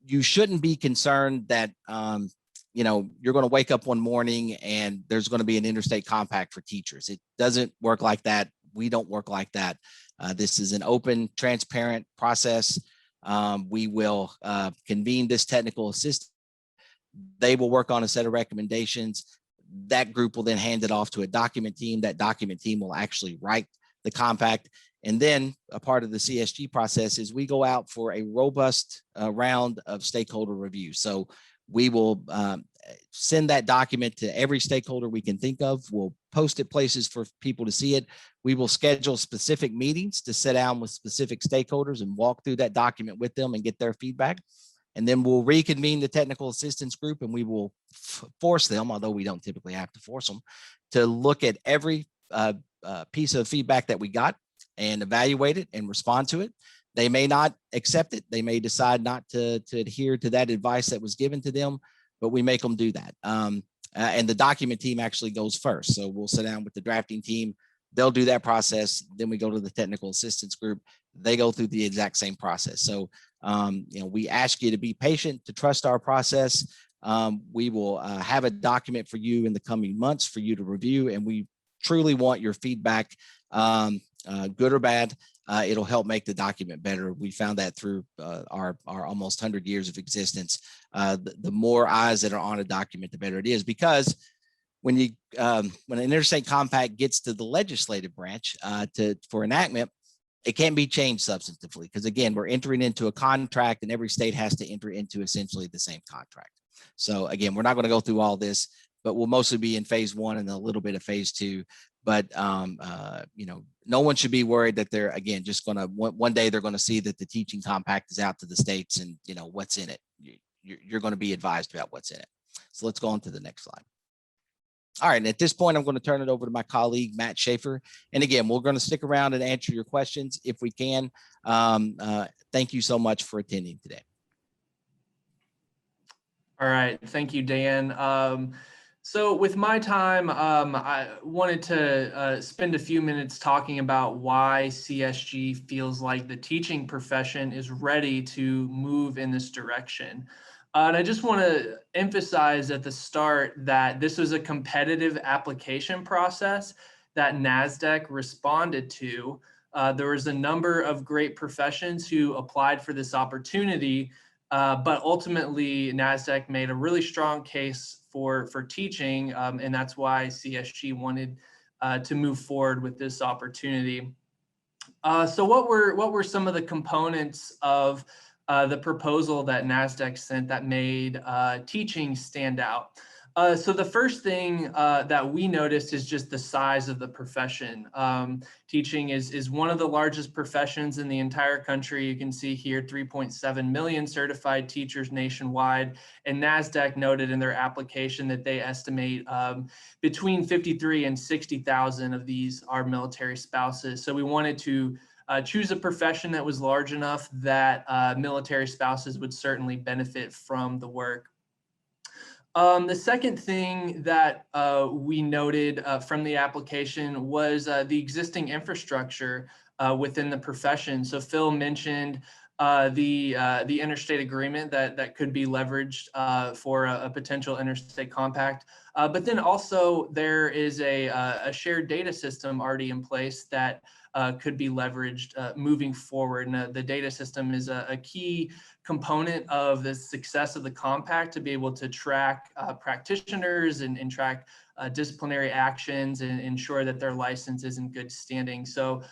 you shouldn't be concerned that you're going to wake up one morning and there's going to be an interstate compact for teachers. It doesn't work like that. We don't work like that. This is an open, transparent process. We will convene this technical assistant. They will work on a set of recommendations. That group will then hand it off to a document team. That document team will actually write the compact. And then a part of the CSG process is we go out for a robust round of stakeholder review. So we will send that document to every stakeholder we can think of. We'll post it places for people to see it. We will schedule specific meetings to sit down with specific stakeholders and walk through that document with them and get their feedback. And then we'll reconvene the technical assistance group, and we will force them, although we don't typically have to force them, to look at every piece of feedback that we got and evaluate it and respond to it. They may not accept it. They may decide not to adhere to that advice that was given to them, but we make them do that. And the document team actually goes first. So we'll sit down with the drafting team. They'll do that process. Then we go to the technical assistance group. They go through the exact same process. So, we ask you to be patient, to trust our process. We will have a document for you in the coming months for you to review, and we truly want your feedback, good or bad. It'll help make the document better. We found that through our almost 100 years of existence. The more eyes that are on a document, the better it is, because when an interstate compact gets to the legislative branch for enactment, it can't be changed substantively, because again, we're entering into a contract and every state has to enter into essentially the same contract. So again, we're not going to go through all this, but we'll mostly be in phase 1 and a little bit of phase 2. But no one should be worried that they're, again, just going to one day they're going to see that the teaching compact is out to the states and what's in it. You're going to be advised about what's in it. So let's go on to the next slide. All right, and at this point, I'm going to turn it over to my colleague, Matt Shaeffer. And again, we're going to stick around and answer your questions if we can. Thank you so much for attending today. All right, thank you, Dan. So with my time, I wanted to spend a few minutes talking about why CSG feels like the teaching profession is ready to move in this direction. And I just want to emphasize at the start that this was a competitive application process that NASDTEC responded to. There was a number of great professions who applied for this opportunity, but ultimately NASDTEC made a really strong case for teaching, and that's why CSG wanted to move forward with this opportunity. So what were some of the components of the proposal that NASDTEC sent that made teaching stand out? So the first thing that we noticed is just the size of the profession. Teaching is one of the largest professions in the entire country. You can see here 3.7 million certified teachers nationwide. And NASDTEC noted in their application that they estimate between 53 and 60,000 of these are military spouses. So we wanted to choose a profession that was large enough that military spouses would certainly benefit from the work. The second thing that we noted from the application was the existing infrastructure within the profession. So Phil mentioned the interstate agreement that could be leveraged for a potential interstate compact. But then also there is a shared data system already in place that could be leveraged moving forward. And the data system is a key component of the success of the compact, to be able to track practitioners and track disciplinary actions and ensure that their license is in good standing. So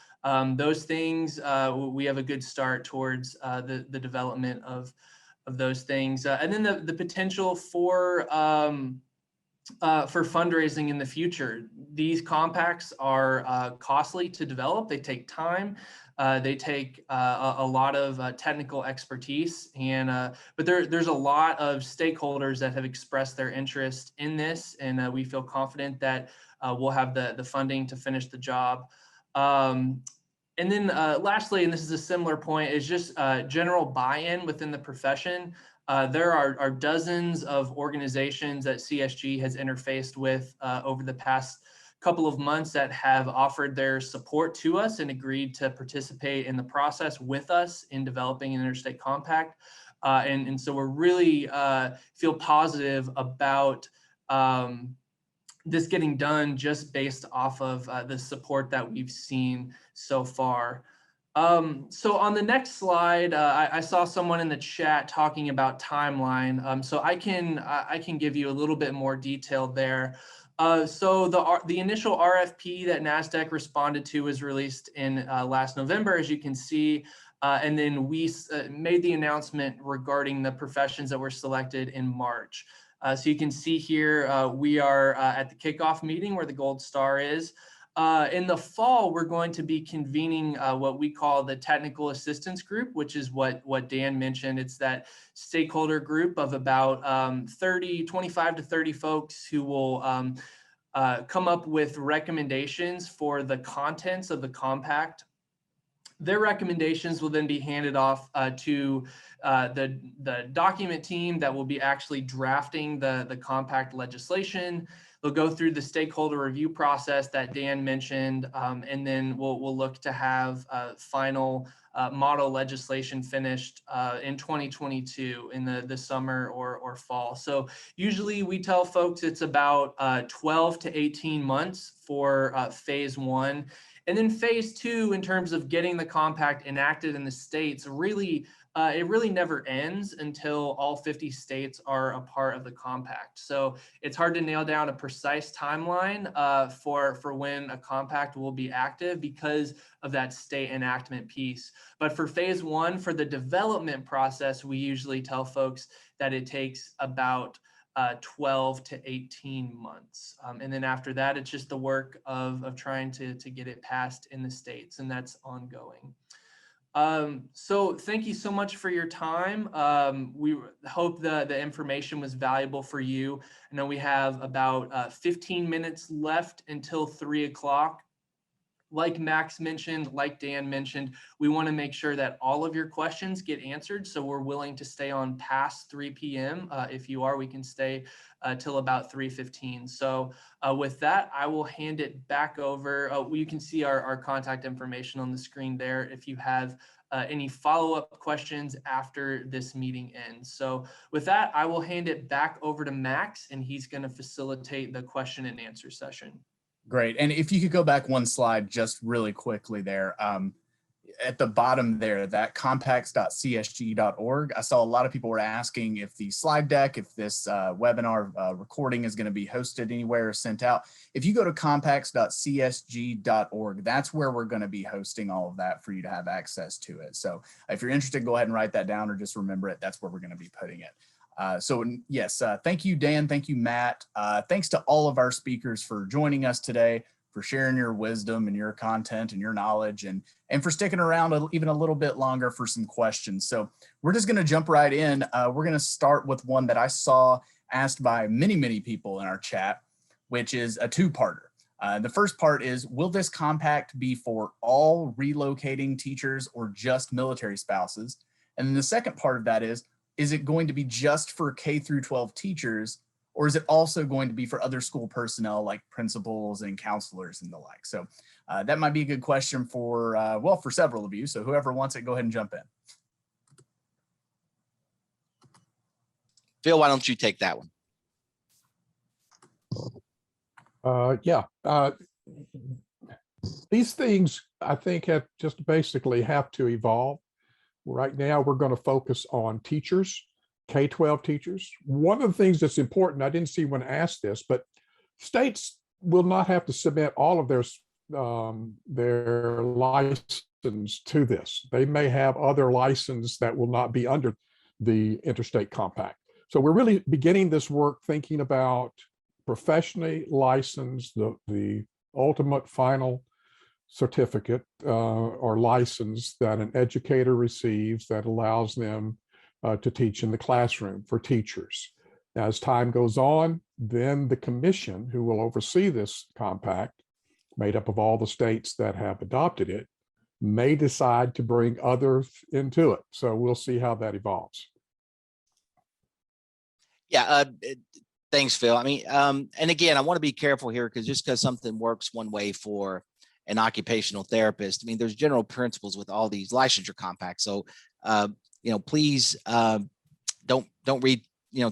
those things, we have a good start towards the development of those things. And then the potential for fundraising in the future. These compacts are costly to develop. They take time. They take a lot of technical expertise, but there's a lot of stakeholders that have expressed their interest in this, and we feel confident that we'll have the funding to finish the job. And then lastly, and this is a similar point, is just general buy-in within the profession. There are dozens of organizations that CSG has interfaced with over the past couple of months that have offered their support to us and agreed to participate in the process with us in developing an interstate compact. And so we're really feel positive about this getting done just based off of the support that we've seen so far. So on the next slide, I saw someone in the chat talking about timeline. So I can give you a little bit more detail there. So the initial RFP that NASDTEC responded to was released in last November, as you can see. And then we made the announcement regarding the professions that were selected in March. So you can see here, we are at the kickoff meeting where the gold star is. In the fall, we're going to be convening what we call the technical assistance group, which is what Dan mentioned. It's that stakeholder group of about 25 to 30 folks who will come up with recommendations for the contents of the compact. Their recommendations will then be handed off to the document team that will be actually drafting the compact legislation. They'll go through the stakeholder review process that Dan mentioned, and then we'll look to have final model legislation finished in 2022 in the summer or fall. So usually we tell folks it's about 12 to 18 months for phase one. And then phase two, in terms of getting the compact enacted in the states, really, it really never ends until all 50 states are a part of the compact. So it's hard to nail down a precise timeline for when a compact will be active because of that state enactment piece. But for phase one, for the development process, we usually tell folks that it takes about 12 to 18 months. And then after that, it's just the work of trying to get it passed in the states, and that's ongoing. So thank you so much for your time. We hope the information was valuable for you. I know we have about 15 minutes left until 3 o'clock. Like Max mentioned, like Dan mentioned, we want to make sure that all of your questions get answered. So we're willing to stay on past 3 p.m. If you are, we can stay till about 3:15. So with that, I will hand it back over. You can see our contact information on the screen there if you have any follow-up questions after this meeting ends. So with that, I will hand it back over to Max, and he's going to facilitate the question and answer session. Great. And if you could go back one slide just really quickly there, at the bottom there, that compacts.csg.org, I saw a lot of people were asking if the slide deck, if this webinar recording is going to be hosted anywhere or sent out. If you go to compacts.csg.org, that's where we're going to be hosting all of that for you to have access to it. So if you're interested, go ahead and write that down or just remember it. That's where we're going to be putting it. So yes, thank you, Dan. Thank you, Matt. Thanks to all of our speakers for joining us today, for sharing your wisdom and your content and your knowledge, and for sticking around even a little bit longer for some questions. So we're just going to jump right in. We're going to start with one that I saw asked by many people in our chat, which is a two-parter. The first part is, will this compact be for all relocating teachers or just military spouses? And then the second part of that is it going to be just for K through 12 teachers, or is it also going to be for other school personnel like principals and counselors and the like? So that might be a good question for, well, for several of you. So whoever wants it, go ahead and jump in. Phil, why don't you take that one? These things, I think, have to evolve. Right now, we're going to focus on teachers, K-12 teachers. One of the things that's important, I didn't see when asked this, but states will not have to submit all of their license to this. They may have other license that will not be under the interstate compact. So we're really beginning this work thinking about professionally licensed, the ultimate final certificate or license that an educator receives that allows them to teach in the classroom for teachers. Now, as time goes on, then the commission who will oversee this compact, made up of all the states that have adopted it, may decide to bring others into it. So we'll see how that evolves. Yeah, thanks, Phil. I mean, and again, I want to be careful here because just because something works one way for an occupational therapist, I mean, there's general principles with all these licensure compacts. So, please don't read,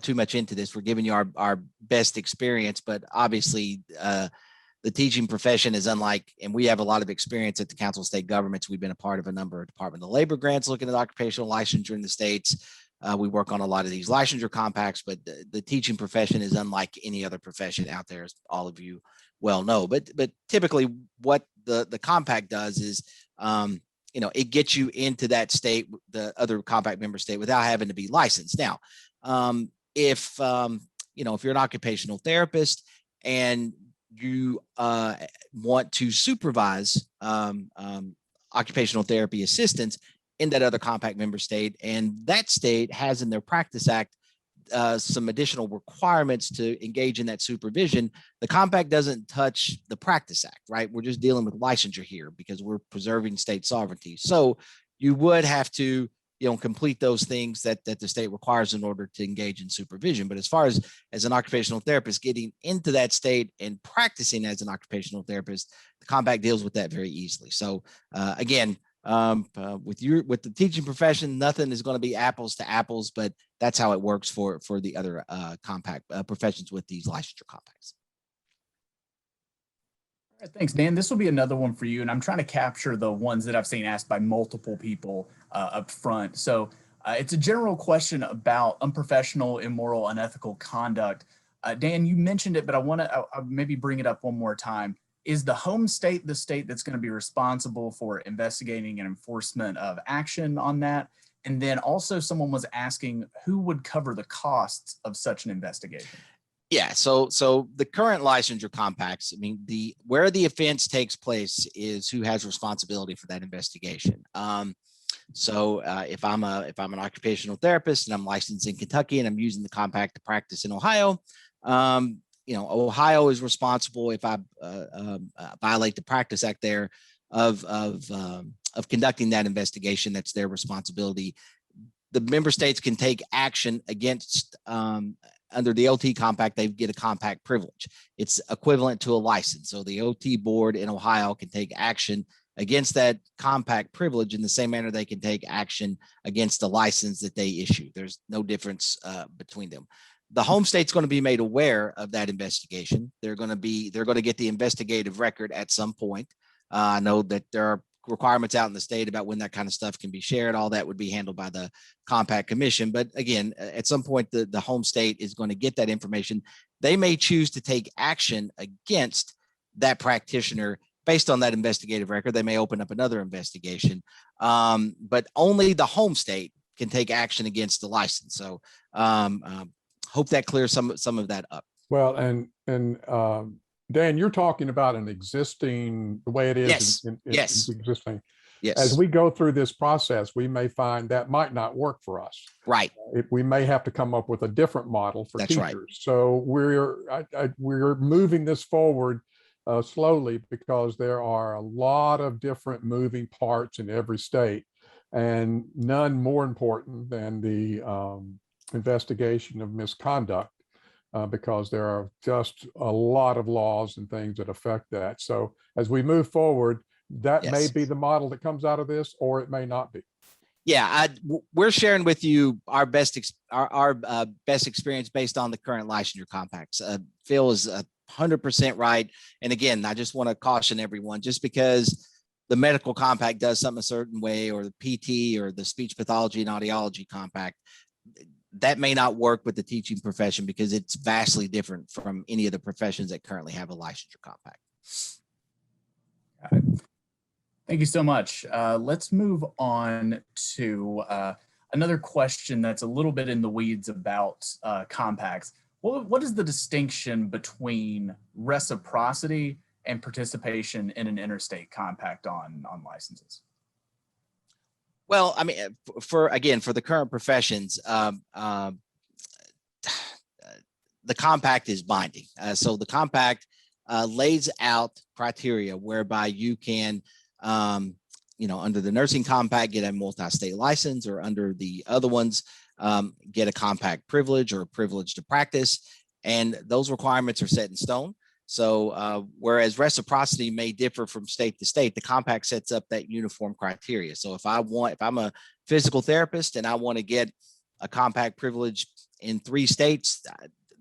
too much into this. We're giving you our best experience, but obviously the teaching profession is unlike, and we have a lot of experience at the Council of State Governments. We've been a part of a number of Department of Labor grants looking at occupational licensure in the states. We work on a lot of these licensure compacts, but the teaching profession is unlike any other profession out there, as all of you well know. But typically what the compact does is, it gets you into that state, the other compact member state, without having to be licensed. Now, if you're an occupational therapist and you want to supervise occupational therapy assistants in that other compact member state, and that state has in their practice act some additional requirements to engage in that supervision, the compact doesn't touch the Practice Act, right? We're just dealing with licensure here because we're preserving state sovereignty. So you would have to, complete those things that the state requires in order to engage in supervision. But as far as an occupational therapist getting into that state and practicing as an occupational therapist, the compact deals with that very easily. So again, with the teaching profession, nothing is going to be apples to apples, but that's how it works for the other compact professions with these licensure compacts. All right, thanks, Dan. This will be another one for you, and I'm trying to capture the ones that I've seen asked by multiple people up front. So it's a general question about unprofessional, immoral, unethical conduct. Dan, you mentioned it, but I want to maybe bring it up one more time. Is the home state the state that's going to be responsible for investigating and enforcement of action on that? And then also someone was asking who would cover the costs of such an investigation? Yeah, so the current licensure compacts, I mean, where the offense takes place is who has responsibility for that investigation. So if I'm an occupational therapist and I'm licensed in Kentucky and I'm using the compact to practice in Ohio, Ohio is responsible if I violate the Practice Act there of conducting that investigation. That's their responsibility. The member states can take action against under the OT compact. They get a compact privilege. It's equivalent to a license. So the OT board in Ohio can take action against that compact privilege in the same manner they can take action against the license that they issue. There's no difference between them. The home state's going to be made aware of that investigation. They're going to get the investigative record at some point. I know that there are requirements out in the state about when that kind of stuff can be shared. All that would be handled by the compact commission. But again, at some point, the home state is going to get that information. They may choose to take action against that practitioner based on that investigative record. They may open up another investigation, but only the home state can take action against the license. So hope that clears some of that up. Well, and Dan, you're talking about the way it is. Yes. Yes. Existing. Yes. As we go through this process, we may find that might not work for us. Right. We may have to come up with a different model for That's teachers. Right. So we're moving this forward slowly because there are a lot of different moving parts in every state, and none more important than the investigation of misconduct. Because there are just a lot of laws and things that affect that. So as we move forward, that may be the model that comes out of this, or it may not be. Yeah, we're sharing with you our best experience based on the current licensure compacts. Phil is 100% right. And again, I just want to caution everyone, just because the medical compact does something a certain way, or the PT or the speech pathology and audiology compact, that may not work with the teaching profession because it's vastly different from any of the professions that currently have a licensure compact. Got it. Thank you so much. Let's move on to another question that's a little bit in the weeds about compacts. What is the distinction between reciprocity and participation in an interstate compact on licenses? Well, I mean, for the current professions, the compact is binding. So the compact lays out criteria whereby you can, under the nursing compact, get a multi-state license, or under the other ones, get a compact privilege or a privilege to practice. And those requirements are set in stone. So whereas reciprocity may differ from state to state, the compact sets up that uniform criteria. So if I'm a physical therapist and I want to get a compact privilege in 3 states,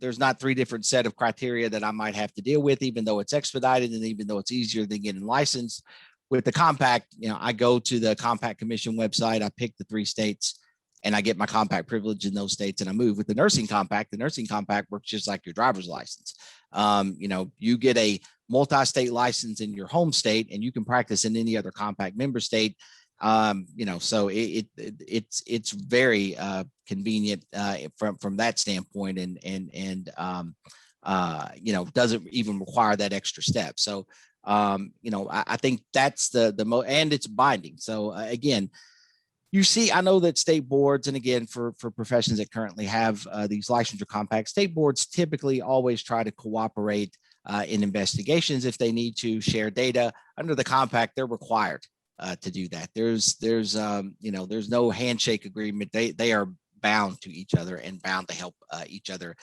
there's not 3 different set of criteria that I might have to deal with, even though it's expedited and even though it's easier than getting licensed. With the compact, I go to the compact commission website, I pick the 3 states, and I get my compact privilege in those states and I move. With the nursing compact works just like your driver's license. You get a multi-state license in your home state and you can practice in any other compact member state. So it's very convenient from that standpoint, and doesn't even require that extra step. So, I think that's the and it's binding. So again, You see, I know that state boards, and again, for professions that currently have these licensure compacts, state boards typically always try to cooperate in investigations if they need to share data. Under the compact, they're required to do that. There's no handshake agreement. They are bound to each other and bound to help each other,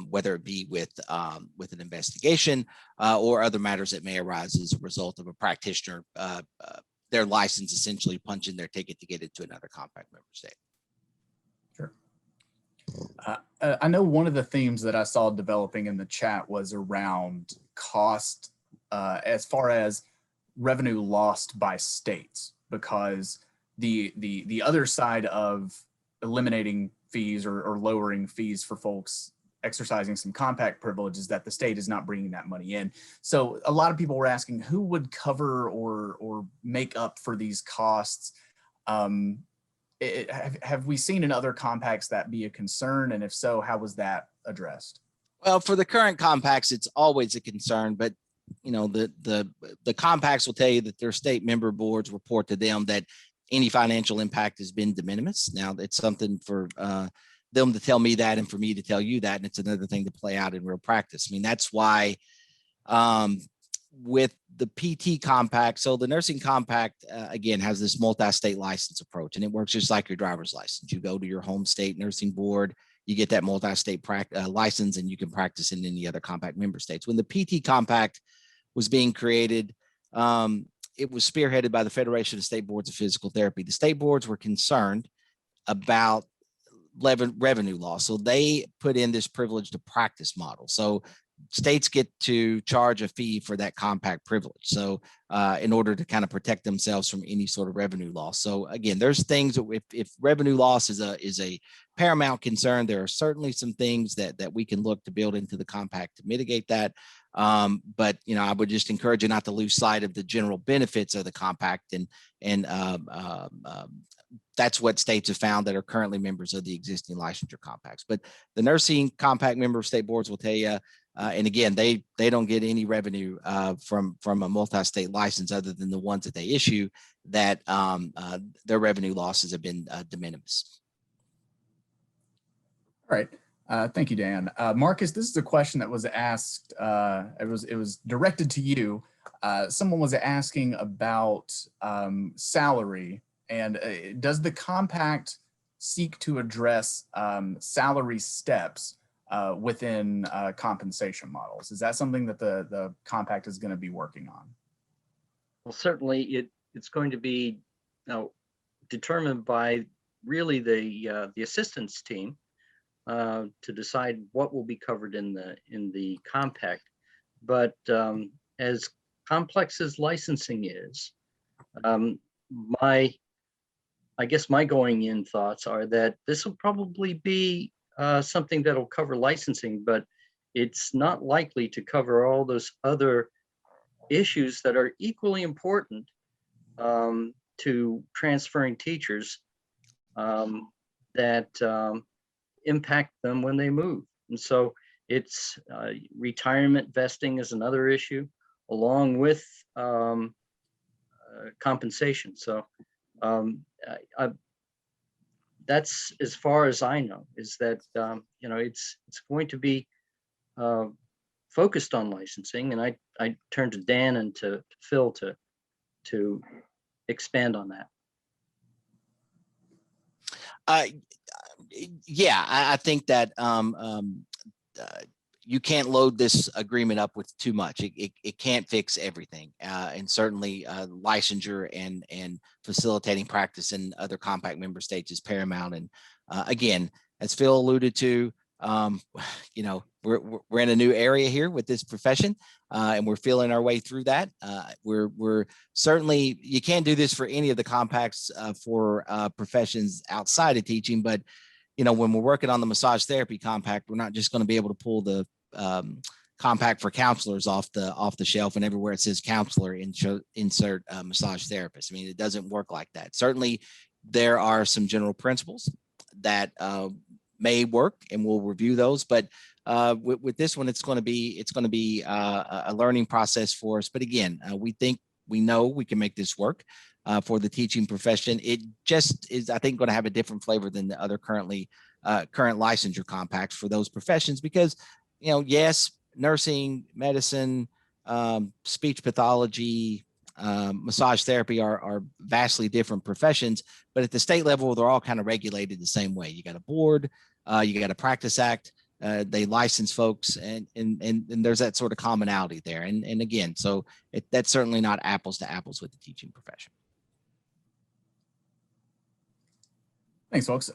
whether it be with an investigation or other matters that may arise as a result of a practitioner their license essentially punching their ticket to get into another compact member state. Sure. I know one of the themes that I saw developing in the chat was around cost as far as revenue lost by states, because the other side of eliminating fees or lowering fees for folks exercising some compact privileges that the state is not bringing that money in. So a lot of people were asking who would cover or make up for these costs. Have we seen in other compacts that be a concern? And if so, how was that addressed? Well, for the current compacts, it's always a concern, but the compacts will tell you that their state member boards report to them that any financial impact has been de minimis. Now, it's something for them to tell me that and for me to tell you that, and it's another thing to play out in real practice. I mean, that's why with the PT compact, so the nursing compact, again, has this multi-state license approach, and it works just like your driver's license. You go to your home state nursing board, you get that multi-state license, and you can practice in any other compact member states. When the PT compact was being created, it was spearheaded by the Federation of State Boards of Physical Therapy. The state boards were concerned about revenue loss. So they put in this privilege to practice model. So states get to charge a fee for that compact privilege. So in order to kind of protect themselves from any sort of revenue loss. So again, there's things that if revenue loss is a paramount concern, there are certainly some things that we can look to build into the compact to mitigate that. But I would just encourage you not to lose sight of the general benefits of the compact, and that's what states have found that are currently members of the existing licensure compacts. But the nursing compact member state boards will tell you, and again, they don't get any revenue from a multi-state license other than the ones that they issue, that their revenue losses have been de minimis. All right. Thank you, Dan. Marcus, this is a question that was asked. It was directed to you. Someone was asking about salary, and does the compact seek to address salary steps within compensation models? Is that something that the compact is going to be working on? Well, certainly it's going to be determined by really the assistance team to decide what will be covered in the compact. But as complex as licensing is, I guess my going in thoughts are that this will probably be something that'll cover licensing, but it's not likely to cover all those other issues that are equally important to transferring teachers that impact them when they move. And so it's retirement vesting is another issue, along with compensation. So that's as far as I know, is that it's going to be focused on licensing, and I turn to Dan and to Phil to expand on that. Yeah, I think that you can't load this agreement up with too much. It can't fix everything, and certainly licensure and facilitating practice in other compact member states is paramount. And again, as Phil alluded to, we're in a new area here with this profession, and we're feeling our way through that. We're certainly, you can't do this for any of the compacts for professions outside of teaching, but when we're working on the massage therapy compact, we're not just going to be able to pull the compact for counselors off the shelf, and everywhere it says counselor, insert massage therapist. I mean, it doesn't work like that. Certainly, there are some general principles that may work, and we'll review those. But with this one, it's going to be a learning process for us. But again, we know we can make this work. for the teaching profession. It just is, I think, going to have a different flavor than the other current licensure compacts for those professions, because, yes, nursing, medicine, speech pathology, massage therapy are vastly different professions, but at the state level, they're all kind of regulated the same way. You got a board, you got a practice act, they license folks, and there's that sort of commonality there. And again, so that's certainly not apples to apples with the teaching profession. Thanks, folks.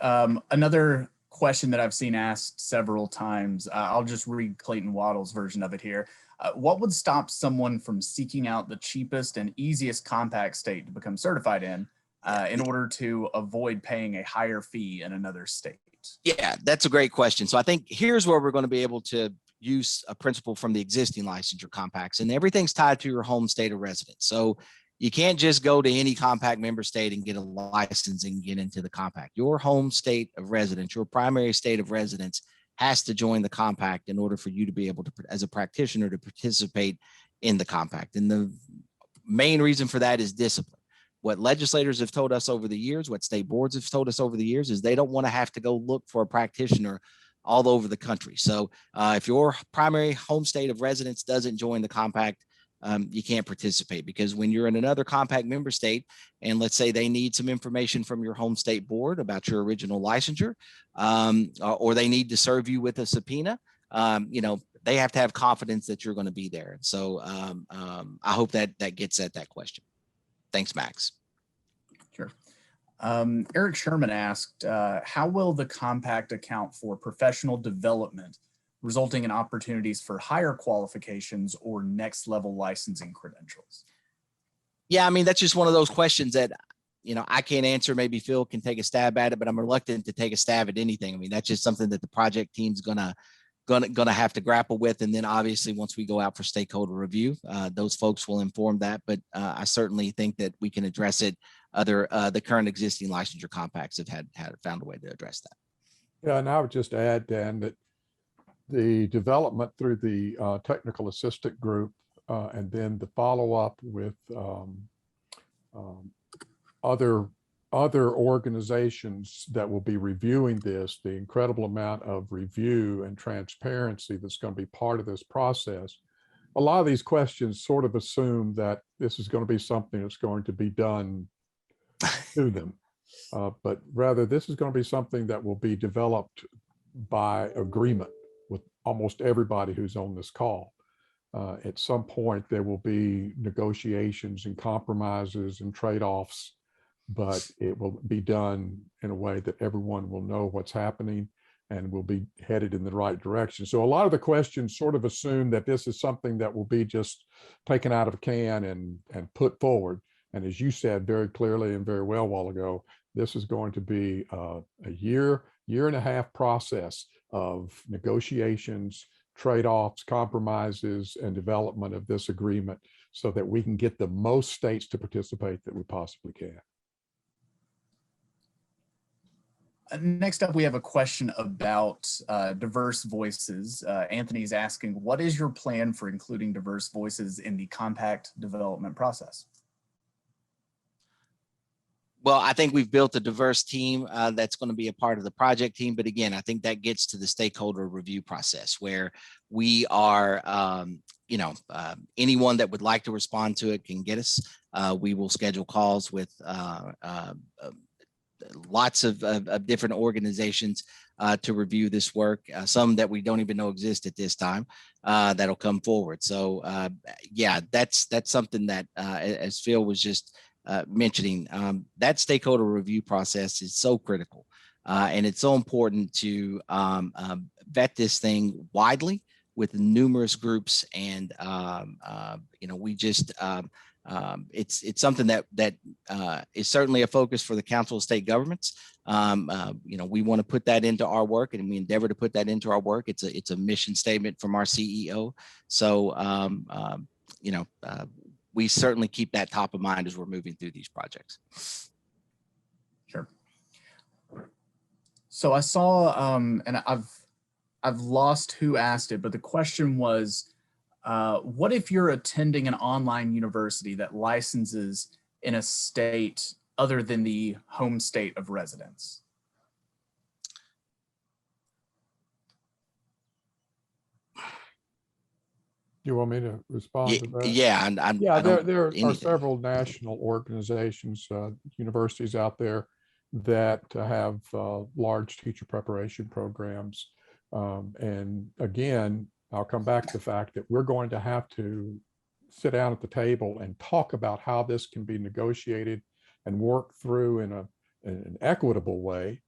Another question that I've seen asked several times, I'll just read Clayton Waddle's version of it here. What would stop someone from seeking out the cheapest and easiest compact state to become certified in order to avoid paying a higher fee in another state? Yeah, that's a great question. So I think here's where we're going to be able to use a principle from the existing licensure compacts, and everything's tied to your home state of residence. So you can't just go to any compact member state and get a license and get into the compact. Your home state of residence, your primary state of residence, has to join the compact in order for you to be able to, as a practitioner, to participate in the compact. And the main reason for that is discipline. What legislators have told us over the years, what state boards have told us over the years, is they don't want to have to go look for a practitioner all over the country. So if your primary home state of residence doesn't join the compact, you can't participate, because when you're in another compact member state, and let's say they need some information from your home state board about your original licensure, or they need to serve you with a subpoena, they have to have confidence that you're going to be there. So I hope that gets at that question. Thanks, Max. Sure. Eric Sherman asked, how will the compact account for professional development, resulting in opportunities for higher qualifications or next level licensing credentials? Yeah, I mean, that's just one of those questions that, I can't answer. Maybe Phil can take a stab at it, but I'm reluctant to take a stab at anything. I mean, that's just something that the project team's gonna have to grapple with. And then obviously, once we go out for stakeholder review, those folks will inform that. But I certainly think that we can address it. The current existing licensure compacts have found a way to address that. Yeah, and I would just add, Dan, that the development through the technical assistant group, and then the follow-up with other organizations that will be reviewing this, the incredible amount of review and transparency that's going to be part of this process. A lot of these questions sort of assume that this is going to be something that's going to be done to them, but rather this is going to be something that will be developed by agreement with almost everybody who's on this call. At some point, there will be negotiations and compromises and trade-offs, but it will be done in a way that everyone will know what's happening and will be headed in the right direction. So a lot of the questions sort of assume that this is something that will be just taken out of a can and put forward. And as you said very clearly and very well a while ago, this is going to be a year and a half process of negotiations, trade-offs, compromises, and development of this agreement so that we can get the most states to participate that we possibly can. Next up, we have a question about diverse voices. Anthony's asking, what is your plan for including diverse voices in the compact development process? Well, I think we've built a diverse team that's going to be a part of the project team. But again, I think that gets to the stakeholder review process where we are, anyone that would like to respond to it can get us. We will schedule calls with lots of different organizations to review this work, some that we don't even know exist at this time, that'll come forward. So yeah, that's something that, as Phil was just mentioning, that stakeholder review process is so critical, and it's so important to vet this thing widely with numerous groups. And we just it's something that is certainly a focus for the Council of State Governments. We want to put that into our work, and we endeavor to put that into our work. It's a mission statement from our CEO. So we certainly keep that top of mind as we're moving through these projects. Sure. So I saw, and I've lost who asked it, but the question was, what if you're attending an online university that licenses in a state other than the home state of residence? You want me to respond to that? Yeah, and Yeah, I don't there are anything. several national organizations, universities out there that have large teacher preparation programs. And again, I'll come back to the fact that we're going to have to sit down at the table and talk about how this can be negotiated and work through in an equitable way,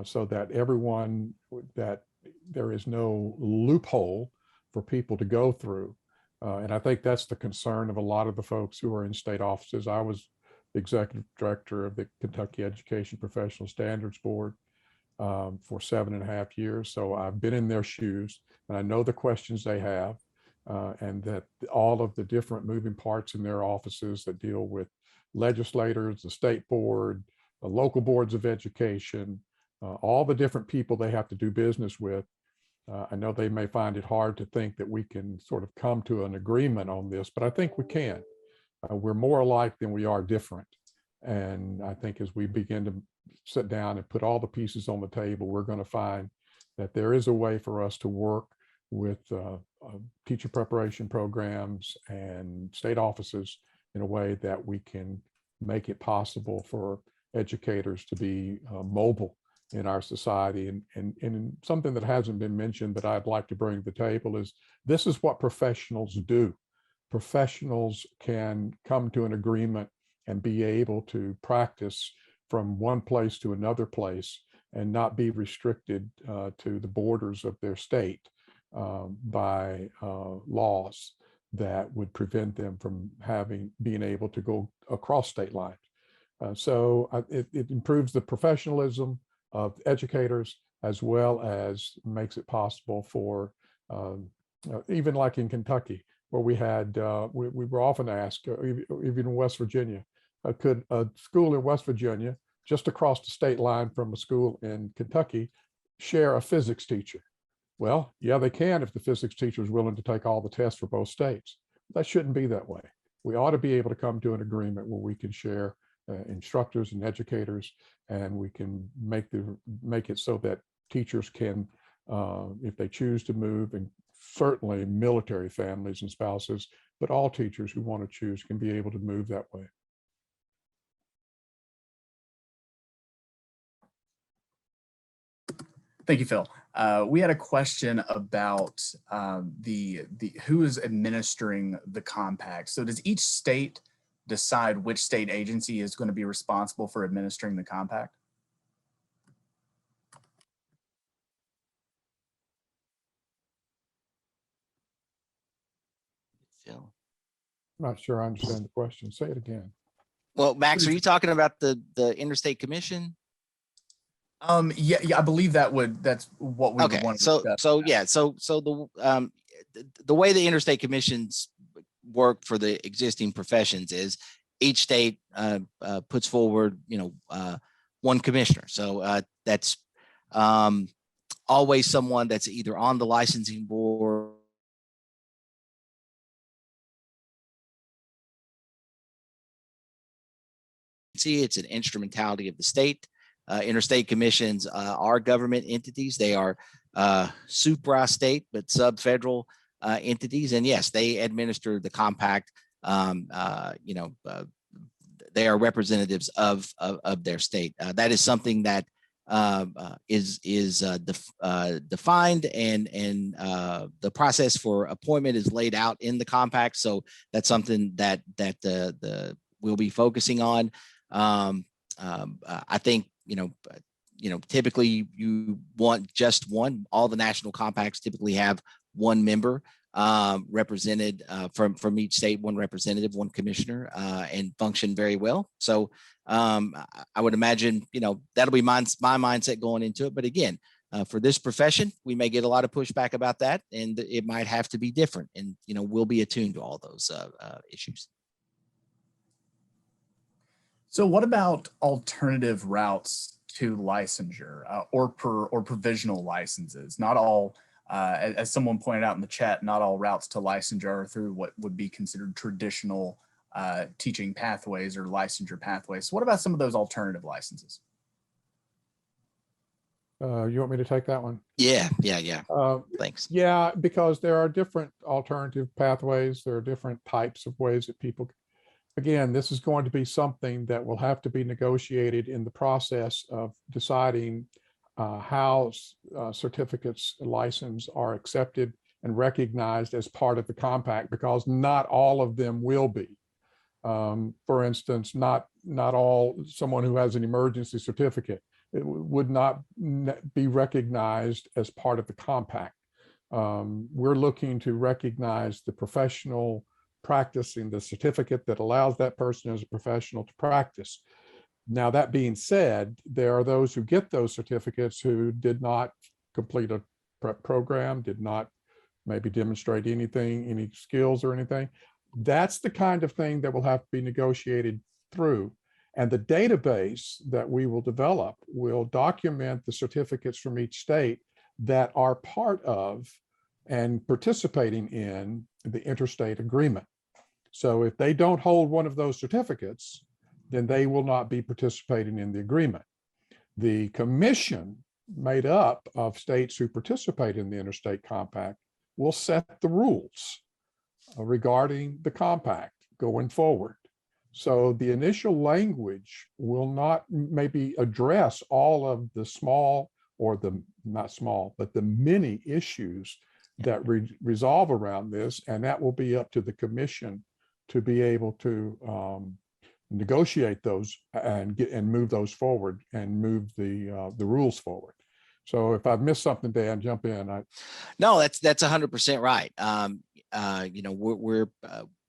so that everyone, that there is no loophole for people to go through. And I think that's the concern of a lot of the folks who are in state offices. I was the executive director of the Kentucky Education Professional Standards Board for 7.5 years. So I've been in their shoes and I know the questions they have, and that all of the different moving parts in their offices that deal with legislators, the state board, the local boards of education, all the different people they have to do business with. I know they may find it hard to think that we can sort of come to an agreement on this, but I think we can. We're more alike than we are different. And I think as we begin to sit down and put all the pieces on the table, we're going to find that there is a way for us to work with teacher preparation programs and state offices in a way that we can make it possible for educators to be mobile in our society. And something that hasn't been mentioned that I'd like to bring to the table is this is what professionals do. Professionals can come to an agreement and be able to practice from one place to another place and not be restricted to the borders of their state by laws that would prevent them from being able to go across state lines. So it improves the professionalism of educators, as well as makes it possible for even like in Kentucky, where we had we were often asked, even in West Virginia, could a school in West Virginia just across the state line from a school in Kentucky share a physics teacher? Well, yeah, they can if the physics teacher is willing to take all the tests for both states. That shouldn't be that way. We ought to be able to come to an agreement where we can share instructors and educators, and we can make it so that teachers can, if they choose to move, and certainly military families and spouses, but all teachers who want to choose can be able to move that way. Thank you, Phil. We had a question about the who is administering the compact. So does each state decide which state agency is going to be responsible for administering the compact? Phil. I'm not sure I understand the question. Say it again. Well, Max, are you talking about the Interstate Commission? Yeah, I believe that's what we would want to discuss. So the way the interstate commissions work for the existing professions is each state puts forward, one commissioner. So that's always someone that's either on the licensing board it's an instrumentality of the state. Interstate commissions are government entities. They are supra-state, but sub-federal entities. And yes, they administer the compact. They are representatives of their state. That is something that is defined, and the process for appointment is laid out in the compact. So that's something that we'll be focusing on. I think typically you want just one. All the national compacts typically have one member represented from each state, one representative, one commissioner, and function very well. So I would imagine, that'll be my mindset going into it. But again, for this profession, we may get a lot of pushback about that, and it might have to be different. And, we'll be attuned to all those issues. So what about alternative routes to licensure or provisional licenses? Not all, as someone pointed out in the chat, not all routes to licensure are through what would be considered traditional teaching pathways or licensure pathways. So what about some of those alternative licenses? You want me to take that one? Yeah. Thanks. Yeah, because there are different alternative pathways. There are different types of ways that people, again, this is going to be something that will have to be negotiated in the process of deciding how certificates and license are accepted and recognized as part of the compact, because not all of them will be. For instance, not all, someone who has an emergency certificate, it would not be recognized as part of the compact. We're looking to recognize the professional practicing the certificate that allows that person as a professional to practice. Now, that being said, there are those who get those certificates who did not complete a prep program, did not maybe demonstrate anything, any skills or anything. That's the kind of thing that will have to be negotiated through. And the database that we will develop will document the certificates from each state that are part of and participating in the interstate agreement. So if they don't hold one of those certificates, then they will not be participating in the agreement. The commission, made up of states who participate in the interstate compact, will set the rules regarding the compact going forward. So the initial language will not maybe address all of the small, or the not small, but the many issues that resolve around this. And that will be up to the commission to be able to negotiate those and move those forward and move the rules forward. So if I've missed something, Dan, jump in. No, that's 100% right. You know,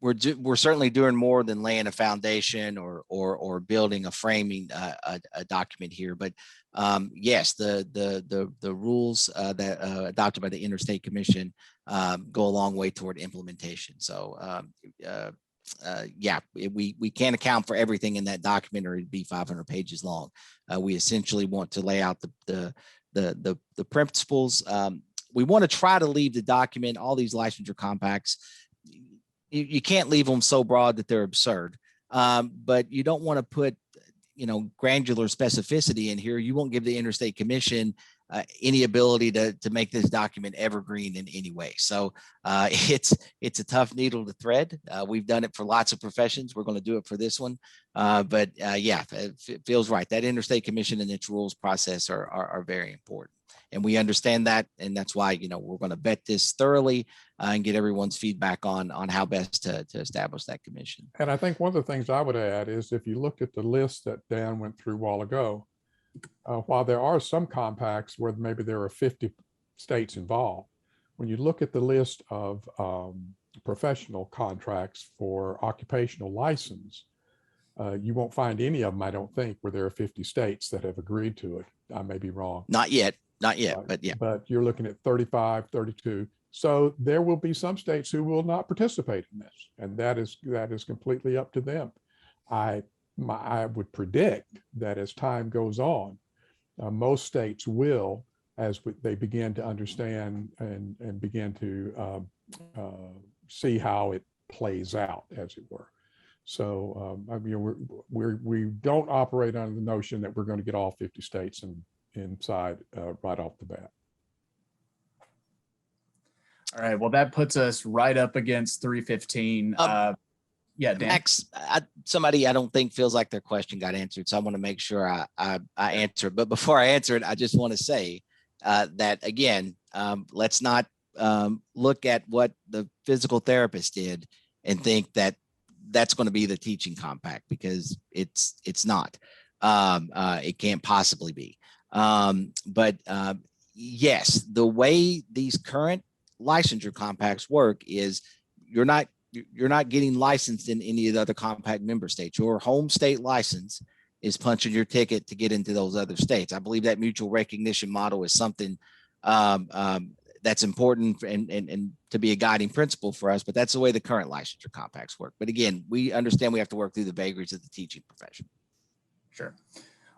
we're certainly doing more than laying a foundation or building a framing a document here. But yes, the rules that adopted by the Interstate Commission go a long way toward implementation. So yeah, we can't account for everything in that document, or it'd be 500 pages long. We essentially want to lay out the principles. We want to try to leave the document, all these licensure compacts, you can't leave them so broad that they're absurd, but you don't want to put, you know, granular specificity in here. You won't give the Interstate Commission any ability to make this document evergreen in any way. So it's a tough needle to thread. We've done it for lots of professions. We're going to do it for this one. But yeah, it feels right. That Interstate Commission and its rules process are very important. And we understand that. And that's why, you know, we're going to vet this thoroughly and get everyone's feedback on how best to establish that commission. And I think one of the things I would add is, if you look at the list that Dan went through a while ago, while there are some compacts where maybe there are 50 states involved, when you look at the list of professional contracts for occupational license, you won't find any of them, I don't think, where there are 50 states that have agreed to it. I may be wrong. Not yet, but yeah. But you're looking at 35, 32. So there will be some states who will not participate in this, and that is completely up to them. I would predict that as time goes on, most states will, as they begin to understand and begin to see how it plays out, as it were. So I mean, we don't operate under the notion that we're going to get all 50 states inside right off the bat. All right. Well, that puts us right up against 3:15. Yeah, Dan. Max, somebody I don't think feels like their question got answered, so I want to make sure I answer it. But before I answer it, I just want to say that again, let's not look at what the physical therapist did and think that that's going to be the teaching compact, because it's not. It can't possibly be. But yes, the way these current licensure compacts work is you're not getting licensed in any of the other compact member states. Your home state license is punching your ticket to get into those other states. I believe that mutual recognition model is something that's important and to be a guiding principle for us, but that's the way the current licensure compacts work. But again, we understand we have to work through the vagaries of the teaching profession. Sure.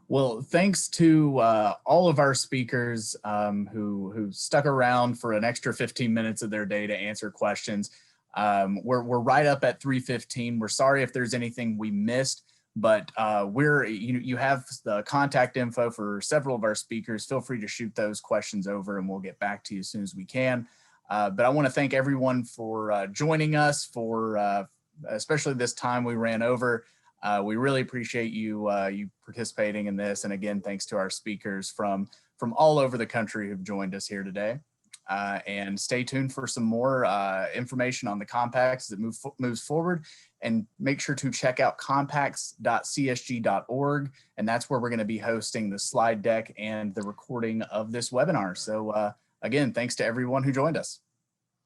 Well, thanks to all of our speakers who stuck around for an extra 15 minutes of their day to answer questions. We're right up at 3:15. We're sorry if there's anything we missed, but you have the contact info for several of our speakers. Feel free to shoot those questions over and we'll get back to you as soon as we can. But I want to thank everyone for joining us for especially this time we ran over. We really appreciate you participating in this. And again, thanks to our speakers from all over the country who've joined us here today. And stay tuned for some more information on the compacts that moves forward. And make sure to check out compacts.csg.org. And that's where we're going to be hosting the slide deck and the recording of this webinar. So again, thanks to everyone who joined us.